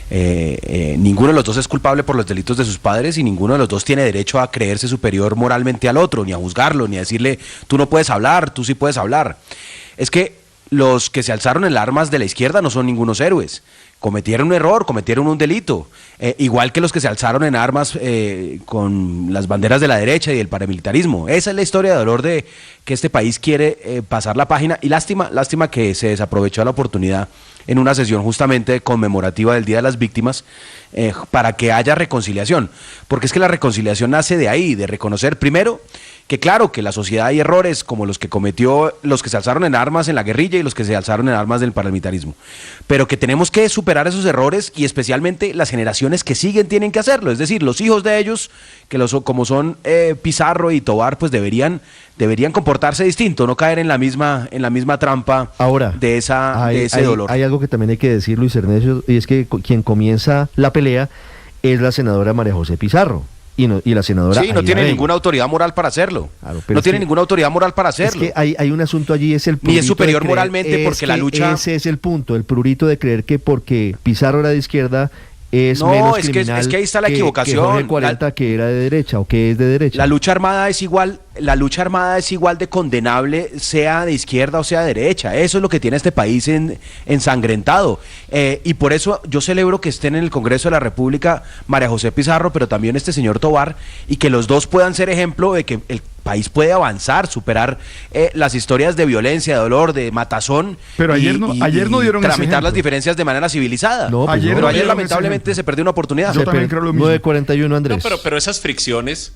Ninguno de los dos es culpable por los delitos de sus padres y ninguno de los dos tiene derecho a creerse superior moralmente al otro, ni a juzgarlo, ni a decirle, tú no puedes hablar, tú sí puedes hablar. Es que los que se alzaron en las armas de la izquierda no son ningunos héroes. Cometieron un error, cometieron un delito, igual que los que se alzaron en armas con las banderas de la derecha y del paramilitarismo. Esa es la historia de dolor de que este país quiere pasar la página, y lástima que se desaprovechó la oportunidad en una sesión justamente conmemorativa del Día de las Víctimas para que haya reconciliación, porque es que la reconciliación nace de ahí, de reconocer primero que claro, que en la sociedad hay errores como los que cometió los que se alzaron en armas en la guerrilla y los que se alzaron en armas del paramilitarismo, pero que tenemos que superar esos errores y especialmente las generaciones que siguen tienen que hacerlo, es decir, los hijos de ellos, que como son Pizarro y Tovar, pues deberían comportarse distinto, no caer en la misma trampa ahora, de ese dolor. Hay algo que también hay que decir, Luis Ernesto, y es que quien comienza la pelea es la senadora María José Pizarro. Y la senadora... Sí, no tiene ninguna autoridad moral para hacerlo. Claro, no tiene ninguna autoridad moral para hacerlo. Es que hay un asunto allí, es el prurito. Ni es superior moralmente porque la lucha... Ese es el punto, el prurito de creer que porque Pizarro era de izquierda es menos criminal. Es que ahí está la equivocación. Que Jorge 40 que era de derecha o que es de derecha. La lucha armada es igual de condenable, sea de izquierda o sea de derecha. Eso es lo que tiene este país ensangrentado. Y por eso yo celebro que estén en el Congreso de la República María José Pizarro, pero también este señor Tovar, y que los dos puedan ser ejemplo de que el país puede avanzar, superar las historias de violencia, de dolor, de matazón. Pero ayer no dieron ese tramitar las diferencias de manera civilizada. No, pero ayer lamentablemente se perdió una oportunidad. Yo también creo lo mismo. 9:41, Andrés. No, pero esas fricciones...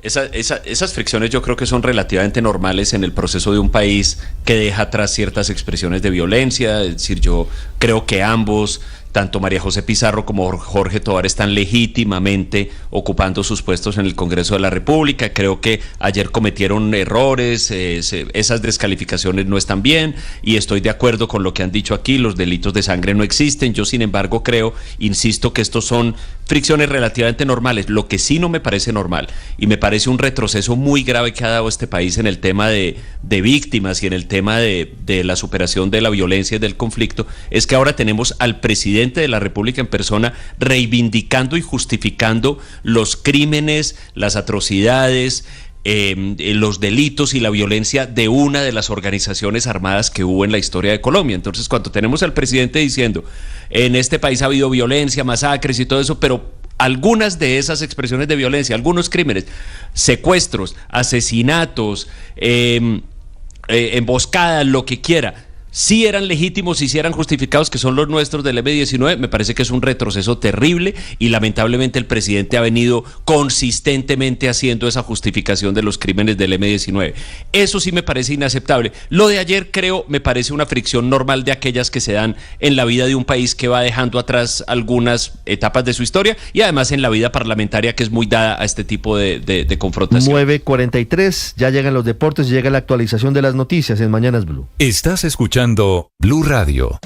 Esas fricciones yo creo que son relativamente normales en el proceso de un país que deja atrás ciertas expresiones de violencia. Es decir, yo creo que ambos, tanto María José Pizarro como Jorge Tovar, están legítimamente ocupando sus puestos en el Congreso de la República. Creo que ayer cometieron errores, esas descalificaciones no están bien, y estoy de acuerdo con lo que han dicho aquí, los delitos de sangre no existen. Yo, sin embargo, insisto que estos son fricciones relativamente normales. Lo que sí no me parece normal, y me parece un retroceso muy grave que ha dado este país en el tema de víctimas y en el tema de la superación de la violencia y del conflicto, es que ahora tenemos al presidente de la República en persona reivindicando y justificando los crímenes, las atrocidades, los delitos y la violencia de una de las organizaciones armadas que hubo en la historia de Colombia. Entonces, cuando tenemos al presidente diciendo, en este país ha habido violencia, masacres y todo eso, pero algunas de esas expresiones de violencia, algunos crímenes, secuestros, asesinatos, emboscadas, lo que quiera, sí eran legítimos y sí eran justificados, que son los nuestros del M-19, me parece que es un retroceso terrible, y lamentablemente el presidente ha venido consistentemente haciendo esa justificación de los crímenes del M-19. Eso sí me parece inaceptable. Lo de ayer me parece una fricción normal de aquellas que se dan en la vida de un país que va dejando atrás algunas etapas de su historia, y además en la vida parlamentaria, que es muy dada a este tipo de confrontación. 9:43, ya llegan los deportes, llega la actualización de las noticias en Mañanas Blue. Estás escuchando Blue Radio.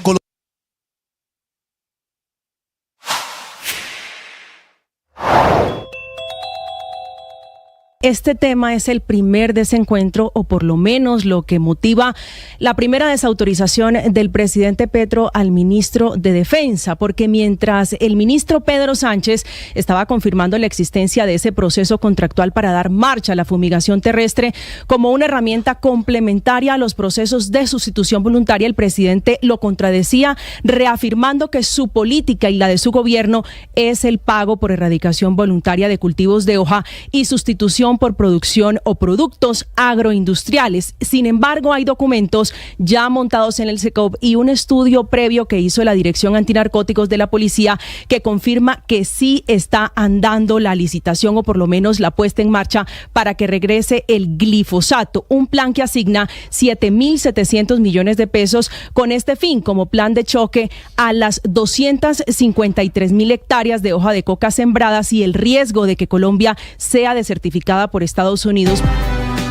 Este tema es el primer desencuentro, o por lo menos lo que motiva la primera desautorización del presidente Petro al ministro de Defensa, porque mientras el ministro Pedro Sánchez estaba confirmando la existencia de ese proceso contractual para dar marcha a la fumigación terrestre como una herramienta complementaria a los procesos de sustitución voluntaria, el presidente lo contradecía, reafirmando que su política y la de su gobierno es el pago por erradicación voluntaria de cultivos de hoja y sustitución por producción o productos agroindustriales. Sin embargo, hay documentos ya montados en el SECOP y un estudio previo que hizo la Dirección Antinarcóticos de la Policía que confirma que sí está andando la licitación, o por lo menos la puesta en marcha para que regrese el glifosato, un plan que asigna 7.700 millones de pesos con este fin, como plan de choque a las 253.000 hectáreas de hoja de coca sembradas y el riesgo de que Colombia sea desertificada por Estados Unidos.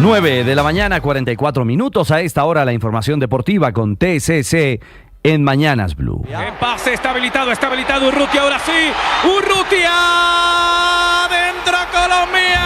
9:44 a esta hora la información deportiva con TCC en Mañanas Blue. En pase está habilitado Urrutia, ahora sí, Urrutia, dentro Colombia.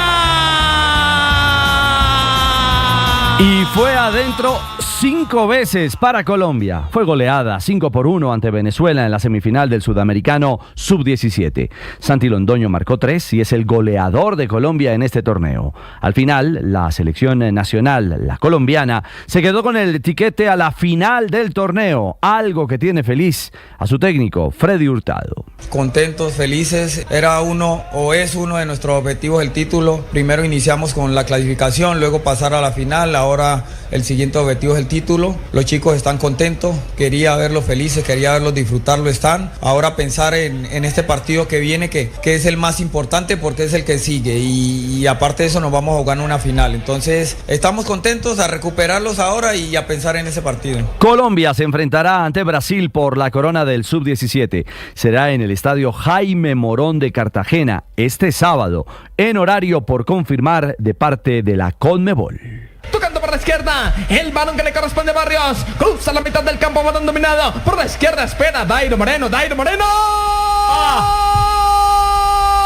Y fue adentro 5 veces para Colombia. Fue goleada 5-1 ante Venezuela en la semifinal del Sudamericano Sub-17. Santi Londoño marcó 3 y es el goleador de Colombia en este torneo. Al final, la selección nacional, la colombiana, se quedó con el tiquete a la final del torneo, algo que tiene feliz a su técnico, Freddy Hurtado. Contentos, felices, era uno o es uno de nuestros objetivos el título. Primero iniciamos con la clasificación, luego pasar a la final, ahora el siguiente objetivo es el título. Los chicos están contentos, quería verlos felices, quería verlos disfrutarlo, están. Ahora pensar en este partido que viene, que es el más importante porque es el que sigue y aparte de eso nos vamos a jugar una final. Entonces estamos contentos a recuperarlos ahora y a pensar en ese partido. Colombia se enfrentará ante Brasil por la corona del Sub-17. Será en el estadio Jaime Morón de Cartagena este sábado, en horario por confirmar de parte de la Conmebol. Tocando por la izquierda, el balón que le corresponde a Barrios. Cruza la mitad del campo, balón dominado. Por la izquierda espera Dairo Moreno.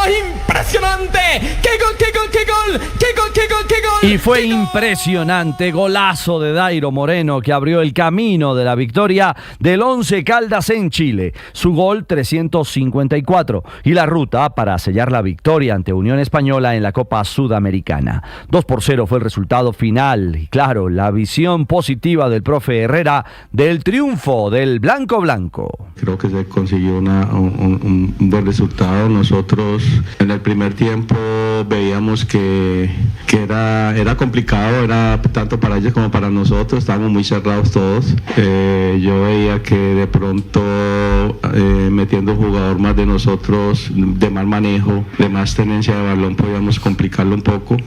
¡Impresionante! ¡Qué gol! Y fue impresionante, golazo de Dairo Moreno que abrió el camino de la victoria del Once Caldas en Chile. Su gol 354 y la ruta para sellar la victoria ante Unión Española en la Copa Sudamericana. 2-0 fue el resultado final y claro, la visión positiva del profe Herrera del triunfo del Blanco. Creo que se consiguió un buen resultado. Nosotros en el primer tiempo veíamos que era complicado, era tanto para ellos como para nosotros, estábamos muy cerrados todos. Yo veía que de pronto metiendo un jugador más de nosotros, de mal manejo, de más tenencia de balón, podíamos complicarlo un poco,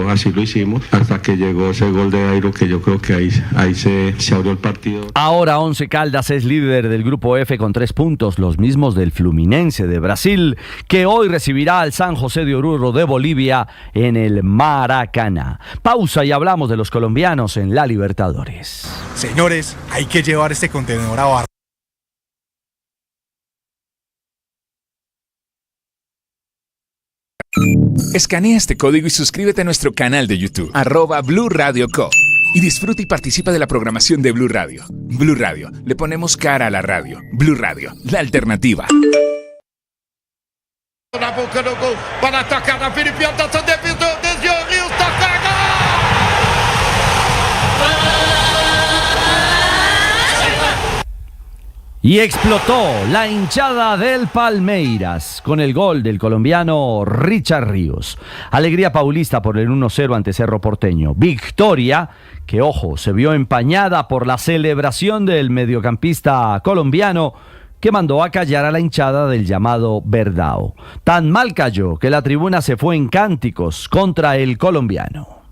así lo hicimos, hasta que llegó ese gol de Dairo, que yo creo que ahí se abrió el partido. Ahora Once Caldas es líder del grupo F con 3 puntos, los mismos del Fluminense de Brasil, que hoy recibirá al San José de Oruro de Bolivia en el Maracaná. Pausa y hablamos de los colombianos en la Libertadores. Señores, hay que llevar este contenedor a Barra. Escanea este código y suscríbete a nuestro canal de YouTube, @Blue Radio Co. Y disfruta y participa de la programación de Blue Radio. Blue Radio, le ponemos cara a la radio. Blue Radio, la alternativa. Na boca do gol, para atacar a Felipe, atenção, desviou, Rios, toca, Y explotó la hinchada del Palmeiras con el gol del colombiano Richard Ríos. Alegría paulista por el 1-0 ante Cerro Porteño. Victoria que, ojo, se vio empañada por la celebración del mediocampista colombiano que mandó a callar a la hinchada del llamado Verdão. Tan mal cayó que la tribuna se fue en cánticos contra el colombiano.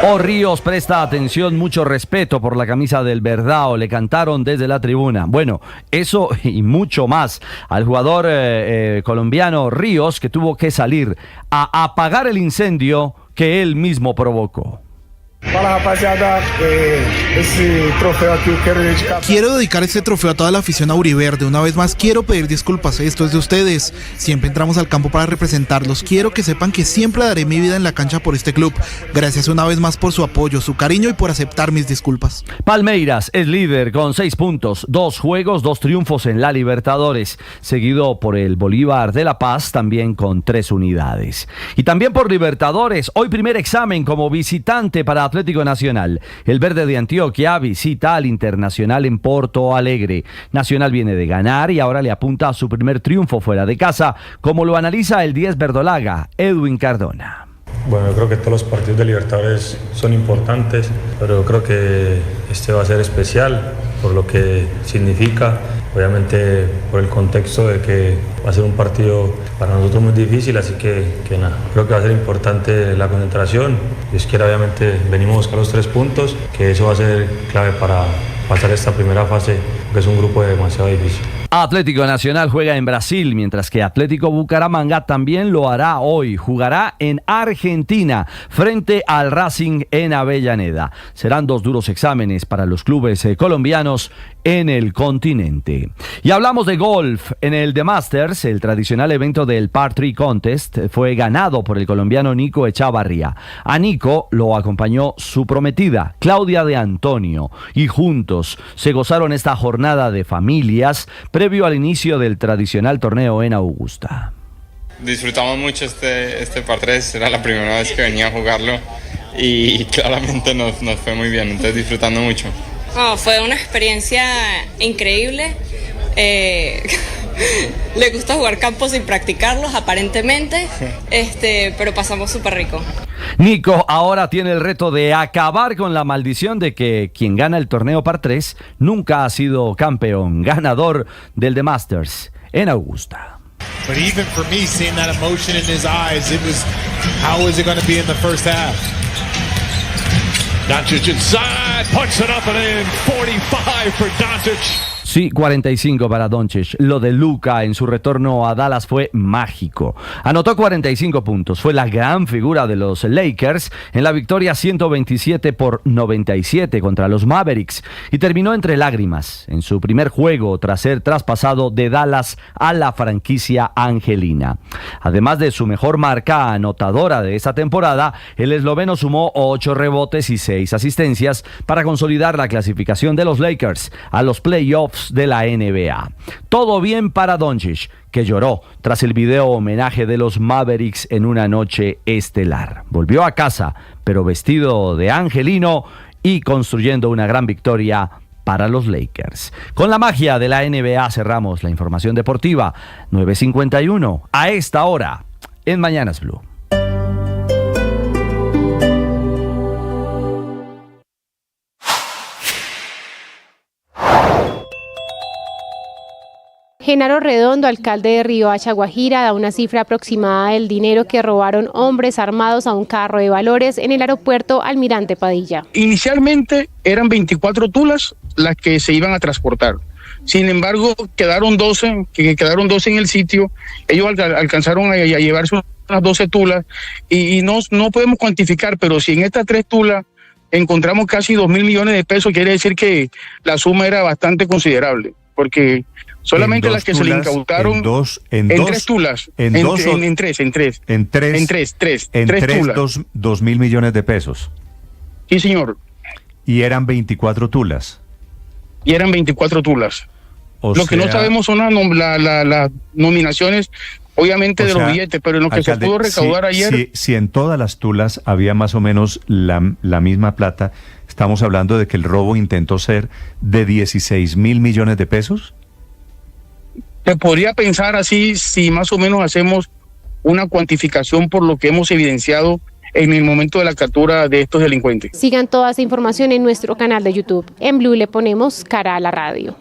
Oh Ríos, presta atención, mucho respeto por la camisa del Verdão, le cantaron desde la tribuna. Bueno, eso y mucho más al jugador colombiano Ríos, que tuvo que salir a apagar el incendio que él mismo provocó. Fala, rapaziada, quiero dedicar este trofeo a toda la afición auriverde. Una vez más quiero pedir disculpas, esto es de ustedes. Siempre entramos al campo para representarlos. Quiero que sepan que siempre daré mi vida en la cancha por este club. Gracias una vez más por su apoyo, su cariño y por aceptar mis disculpas. Palmeiras es líder con 6 puntos, 2 juegos, 2 triunfos en la Libertadores, seguido por el Bolívar de La Paz, también con 3 unidades. Y también por Libertadores, hoy primer examen como visitante para Atlético Nacional. El verde de Antioquia visita al Internacional en Porto Alegre. Nacional viene de ganar y ahora le apunta a su primer triunfo fuera de casa, como lo analiza el 10 verdolaga, Edwin Cardona. Bueno, yo creo que todos los partidos de Libertadores son importantes, pero yo creo que este va a ser especial por lo que significa, obviamente por el contexto de que va a ser un partido para nosotros muy difícil, así que nada, creo que va a ser importante la concentración. Dios quiera, obviamente venimos a buscar los 3 puntos, que eso va a ser clave para pasar esta primera fase, que es un grupo demasiado difícil. Atlético Nacional juega en Brasil, mientras que Atlético Bucaramanga también lo hará hoy. Jugará en Argentina frente al Racing en Avellaneda. Serán 2 duros exámenes para los clubes colombianos en el continente. Y hablamos de golf. En el The Masters, el tradicional evento del Par 3 Contest, fue ganado por el colombiano Nico Echavarría. A Nico lo acompañó su prometida, Claudia de Antonio, y juntos se gozaron esta jornada de familias previo al inicio del tradicional torneo en Augusta. Disfrutamos mucho este Par 3, era la primera vez que venía a jugarlo y claramente nos fue muy bien, entonces disfrutando mucho. Fue una experiencia increíble. Le gusta jugar campos sin practicarlos, aparentemente, pero pasamos súper rico. Nico ahora tiene el reto de acabar con la maldición de que quien gana el torneo Par 3 nunca ha sido campeón, ganador del The Masters en Augusta. But even for me, seeing that emotion in his eyes, it was, how is it going to be in the first half? Doncic inside, puts it up and in. 45 for Doncic. Sí, 45 para Doncic. Lo de Luka en su retorno a Dallas fue mágico. Anotó 45 puntos. Fue la gran figura de los Lakers en la victoria 127-97 contra los Mavericks y terminó entre lágrimas en su primer juego tras ser traspasado de Dallas a la franquicia angelina. Además de su mejor marca anotadora de esa temporada, el esloveno sumó 8 rebotes y 6 asistencias para consolidar la clasificación de los Lakers a los playoffs de la NBA. Todo bien para Doncic, que lloró tras el video homenaje de los Mavericks en una noche estelar. Volvió a casa, pero vestido de angelino y construyendo una gran victoria para los Lakers. Con la magia de la NBA cerramos la información deportiva. 9:51 a esta hora en Mañanas Blue. Genaro Redondo, alcalde de Riohacha, Guajira, da una cifra aproximada del dinero que robaron hombres armados a un carro de valores en el aeropuerto Almirante Padilla. Inicialmente eran 24 tulas las que se iban a transportar. Sin embargo, quedaron 12 en el sitio. Ellos alcanzaron a llevarse unas 12 tulas y no podemos cuantificar, pero si en estas 3 tulas encontramos casi 2.000 millones de pesos, quiere decir que la suma era bastante considerable, porque solamente las que tulas, se le incautaron en 3 tulas. En 3 tulas. 2.000 millones de pesos. Sí, señor. Y eran 24 tulas. Lo que no sabemos son las nominaciones, obviamente, de los billetes, pero en lo que alcalde, se pudo recaudar ayer. Si en todas las tulas había más o menos la misma plata, estamos hablando de que el robo intentó ser de 16.000 millones de pesos. Se podría pensar así si más o menos hacemos una cuantificación por lo que hemos evidenciado en el momento de la captura de estos delincuentes. Sigan toda esa información en nuestro canal de YouTube. En Blue le ponemos cara a la radio.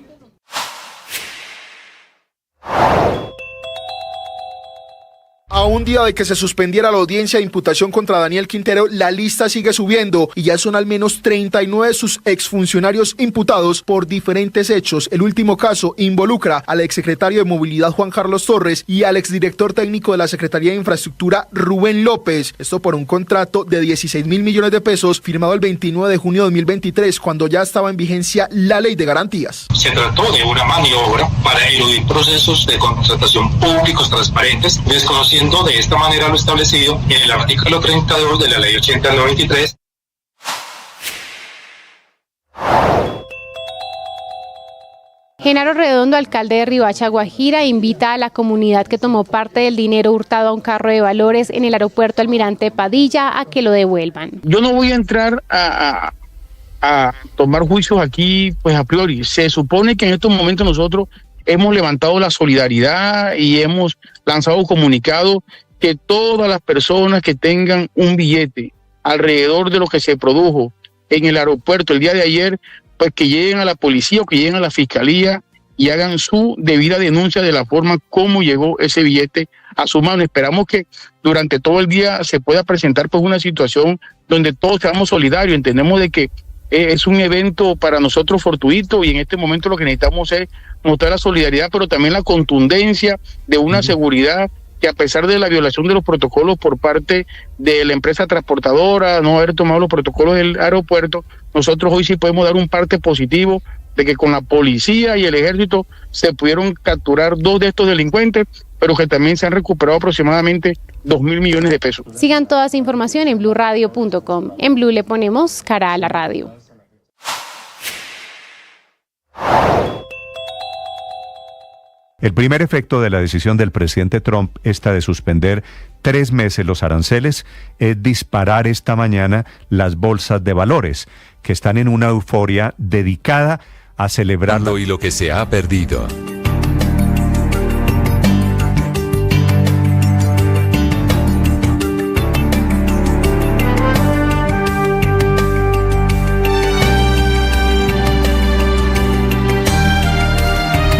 A un día de que se suspendiera la audiencia de imputación contra Daniel Quintero, la lista sigue subiendo y ya son al menos 39 sus exfuncionarios imputados por diferentes hechos. El último caso involucra al exsecretario de Movilidad Juan Carlos Torres y al exdirector técnico de la Secretaría de Infraestructura Rubén López. Esto por un contrato de 16.000 millones de pesos firmado el 29 de junio de 2023, cuando ya estaba en vigencia la Ley de Garantías. Se trató de una maniobra para eludir procesos de contratación públicos transparentes, desconociendo de esta manera lo establecido en el artículo 32 de la Ley 8093. Genaro Redondo, alcalde de Riohacha, Guajira, invita a la comunidad que tomó parte del dinero hurtado a un carro de valores en el aeropuerto Almirante Padilla a que lo devuelvan. Yo no voy a entrar a tomar juicios aquí, pues a priori. Se supone que en estos momentos nosotros hemos levantado la solidaridad y hemos lanzado un comunicado que todas las personas que tengan un billete alrededor de lo que se produjo en el aeropuerto el día de ayer, pues que lleguen a la policía o que lleguen a la fiscalía y hagan su debida denuncia de la forma como llegó ese billete a su mano. Esperamos que durante todo el día se pueda presentar pues una situación donde todos seamos solidarios. Entendemos de que es un evento para nosotros fortuito y en este momento lo que necesitamos es mostrar la solidaridad, pero también la contundencia de una seguridad que a pesar de la violación de los protocolos por parte de la empresa transportadora, no haber tomado los protocolos del aeropuerto, nosotros hoy sí podemos dar un parte positivo de que con la policía y el ejército se pudieron capturar 2 de estos delincuentes, pero que también se han recuperado aproximadamente 2.000 millones de pesos. Sigan toda esa información en blurradio.com. En Blue le ponemos cara a la radio. El primer efecto de la decisión del presidente Trump, esta de suspender 3 meses los aranceles, es disparar esta mañana las bolsas de valores, que están en una euforia dedicada a celebrar y lo que se ha perdido.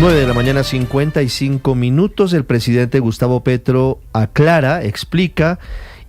De la mañana 55 minutos, el presidente Gustavo Petro aclara, explica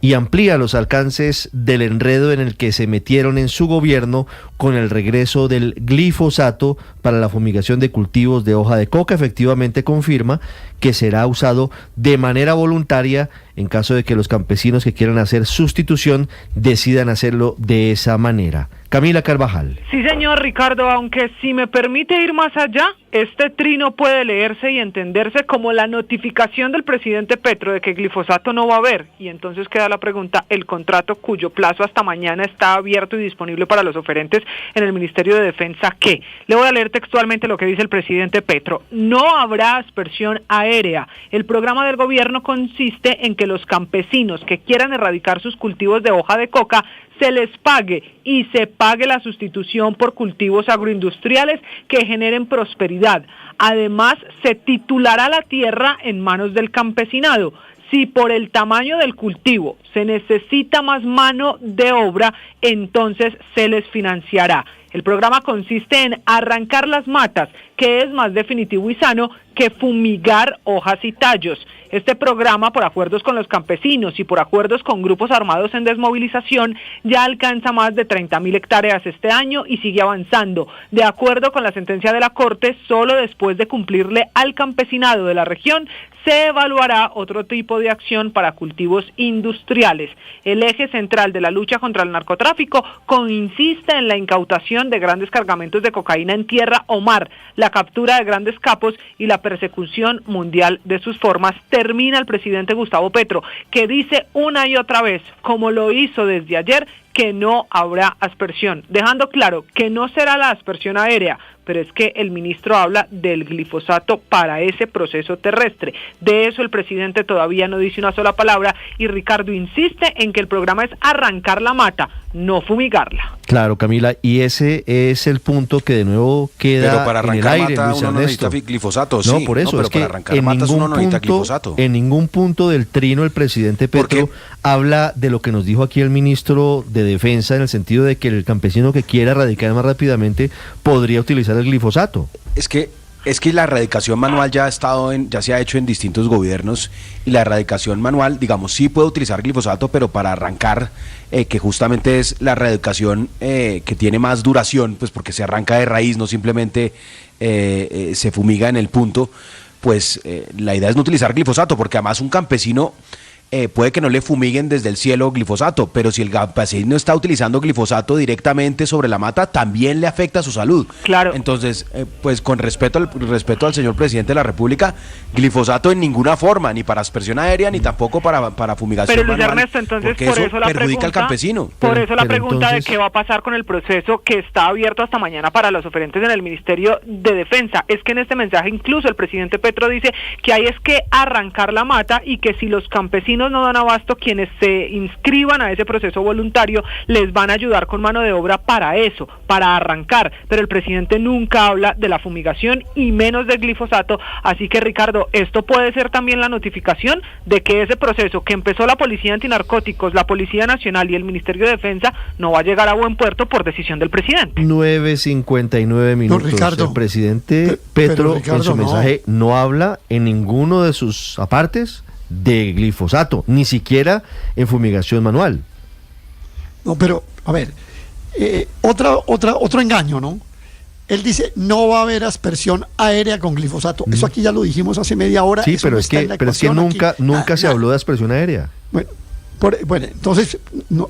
y amplía los alcances del enredo en el que se metieron en su gobierno con el regreso del glifosato para la fumigación de cultivos de hoja de coca. Efectivamente confirma que será usado de manera voluntaria en caso de que los campesinos que quieran hacer sustitución decidan hacerlo de esa manera. Camila Carvajal. Sí, señor Ricardo, aunque si me permite ir más allá, este trino puede leerse y entenderse como la notificación del presidente Petro de que glifosato no va a haber. Y entonces queda la pregunta, el contrato cuyo plazo hasta mañana está abierto y disponible para los oferentes en el Ministerio de Defensa, ¿qué? Le voy a leer textualmente lo que dice el presidente Petro. No habrá aspersión aérea. El programa del gobierno consiste en que los campesinos que quieran erradicar sus cultivos de hoja de coca se les pague y se pague la sustitución por cultivos agroindustriales que generen prosperidad. Además, se titulará la tierra en manos del campesinado. Si por el tamaño del cultivo se necesita más mano de obra, entonces se les financiará. El programa consiste en arrancar las matas, que es más definitivo y sano que fumigar hojas y tallos. Este programa, por acuerdos con los campesinos y por acuerdos con grupos armados en desmovilización, ya alcanza más de 30.000 hectáreas este año y sigue avanzando. De acuerdo con la sentencia de la Corte, solo después de cumplirle al campesinado de la región, se evaluará otro tipo de acción para cultivos industriales. El eje central de la lucha contra el narcotráfico consiste en la incautación de grandes cargamentos de cocaína en tierra o mar, la captura de grandes capos y la persecución mundial de sus formas. Termina el presidente Gustavo Petro, que dice una y otra vez, como lo hizo desde ayer, que no habrá aspersión, dejando claro que no será la aspersión aérea, pero es que el ministro habla del glifosato para ese proceso terrestre. De eso el presidente todavía no dice una sola palabra y Ricardo insiste en que el programa es arrancar la mata, no fumigarla. Claro, Camila, y ese es el punto que de nuevo queda pero para en el arrancar aire, mata Luis uno no Ernesto. necesita glifosato, sí. No, por eso, pero es que para arrancar matas uno no necesita glifosato. En ningún punto del trino el presidente Petro habla de lo que nos dijo aquí el ministro de Defensa, en el sentido de que el campesino que quiera erradicar más rápidamente podría utilizar el glifosato. Es que la erradicación manual ya se ha hecho en distintos gobiernos, y la erradicación manual, digamos, sí puede utilizar glifosato, pero para arrancar, que justamente es la erradicación que tiene más duración, pues porque se arranca de raíz, no simplemente se fumiga en el punto, pues la idea es no utilizar glifosato, porque además un campesino puede que no le fumiguen desde el cielo glifosato, pero si el campesino está utilizando glifosato directamente sobre la mata, también le afecta a su salud. Claro. Entonces, pues con respeto al señor presidente de la República, glifosato en ninguna forma, ni para aspersión aérea, ni tampoco para fumigación manual. Pero Luis Ernesto, entonces por eso la perjudica pregunta, al campesino. Por eso la pregunta entonces, de qué va a pasar con el proceso que está abierto hasta mañana para los oferentes en el Ministerio de Defensa. Es que en este mensaje incluso el presidente Petro dice que hay es que arrancar la mata y que si los campesinos no dan abasto, quienes se inscriban a ese proceso voluntario les van a ayudar con mano de obra para eso, para arrancar, pero el presidente nunca habla de la fumigación y menos del glifosato, así que Ricardo, esto puede ser también la notificación de que ese proceso que empezó la Policía Antinarcóticos, la Policía Nacional y el Ministerio de Defensa no va a llegar a buen puerto por decisión del presidente. 9:59 minutos. No, Ricardo, el presidente Petro Ricardo, en su mensaje no habla en ninguno de sus apartes de glifosato, ni siquiera en fumigación manual. No, pero, a ver, Otro engaño, ¿no? Él dice, no va a haber aspersión aérea con glifosato. Eso aquí ya lo dijimos hace media hora. Sí, eso pero, no es está en que, la pero es que ecuación aquí. nunca se habló de aspersión aérea. Bueno, entonces,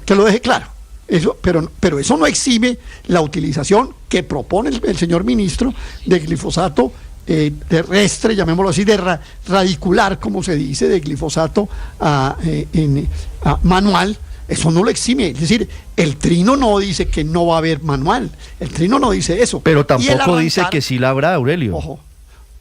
que lo deje claro. Eso, pero eso no exime la utilización que propone el señor ministro de glifosato terrestre, llamémoslo así, de radicular, como se dice, de glifosato manual. Eso no lo exime. Es decir, el trino no dice que no va a haber manual. El trino no dice eso. Pero tampoco dice que sí la habrá, Aurelio. Ojo.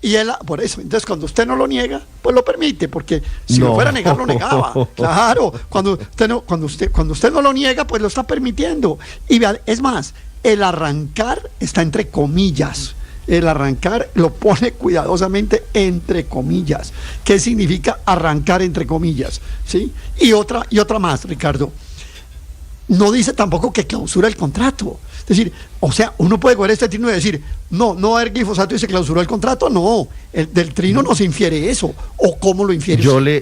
Y él, por eso, entonces cuando usted no lo niega, pues lo permite, porque si lo fuera a negar, lo negaba. Claro, cuando usted no lo niega, pues lo está permitiendo. Y vean, es más, el arrancar está entre comillas. El arrancar lo pone cuidadosamente entre comillas. ¿Qué significa arrancar entre comillas? ¿Sí? Y otra más, Ricardo. No dice tampoco que clausura el contrato. Es decir, o sea, uno puede coger este trino y decir, no va a haber glifosato y se clausuró el contrato. No, del trino no se infiere eso. ¿O cómo lo infiere? Yo le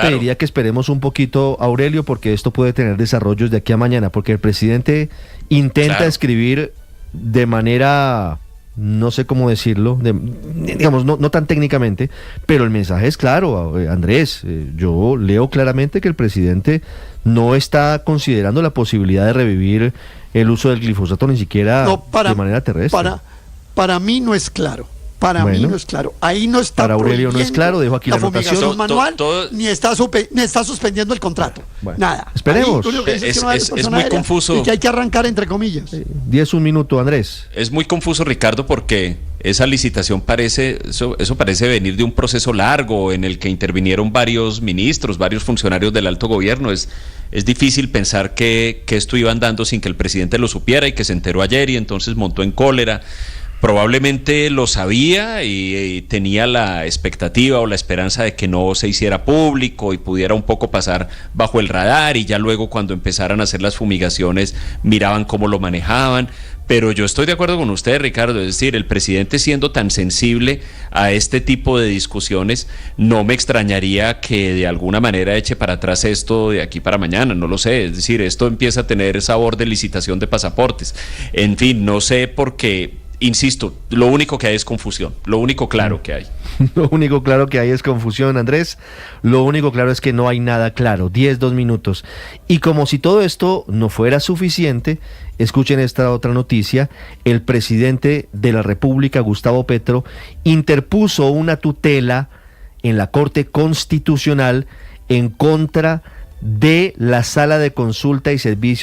pediría que esperemos un poquito, Aurelio, porque esto puede tener desarrollos de aquí a mañana, porque el presidente intenta escribir de manera, no sé cómo decirlo, digamos, no tan técnicamente, pero el mensaje es claro, Andrés. Yo leo claramente que el presidente no está considerando la posibilidad de revivir el uso del glifosato ni siquiera de manera terrestre. Para mí no es claro. Para mí no es claro. Ahí no está. Para Aurelio no es claro, dejo aquí la anotación. Manual, ni está suspendiendo el contrato. Nada. Esperemos. Es muy confuso. Y que hay que arrancar entre comillas. 10 un minuto, Andrés. Es muy confuso, Ricardo, porque esa licitación parece venir de un proceso largo en el que intervinieron varios ministros, varios funcionarios del alto gobierno. Es difícil pensar que esto iba andando sin que el presidente lo supiera y que se enteró ayer y entonces montó en cólera. Probablemente lo sabía y tenía la expectativa o la esperanza de que no se hiciera público y pudiera un poco pasar bajo el radar, y ya luego cuando empezaran a hacer las fumigaciones miraban cómo lo manejaban. Pero yo estoy de acuerdo con usted, Ricardo, es decir, el presidente siendo tan sensible a este tipo de discusiones, no me extrañaría que de alguna manera eche para atrás esto de aquí para mañana, no lo sé. Es decir, esto empieza a tener sabor de licitación de pasaportes. En fin, no sé por qué. Insisto, lo único que hay es confusión, lo único claro que hay. Lo único claro que hay es confusión, Andrés. Lo único claro es que no hay nada claro. 2 minutos. Y como si todo esto no fuera suficiente, escuchen esta otra noticia. El presidente de la República, Gustavo Petro, interpuso una tutela en la Corte Constitucional en contra de la Sala de Consulta y Servicios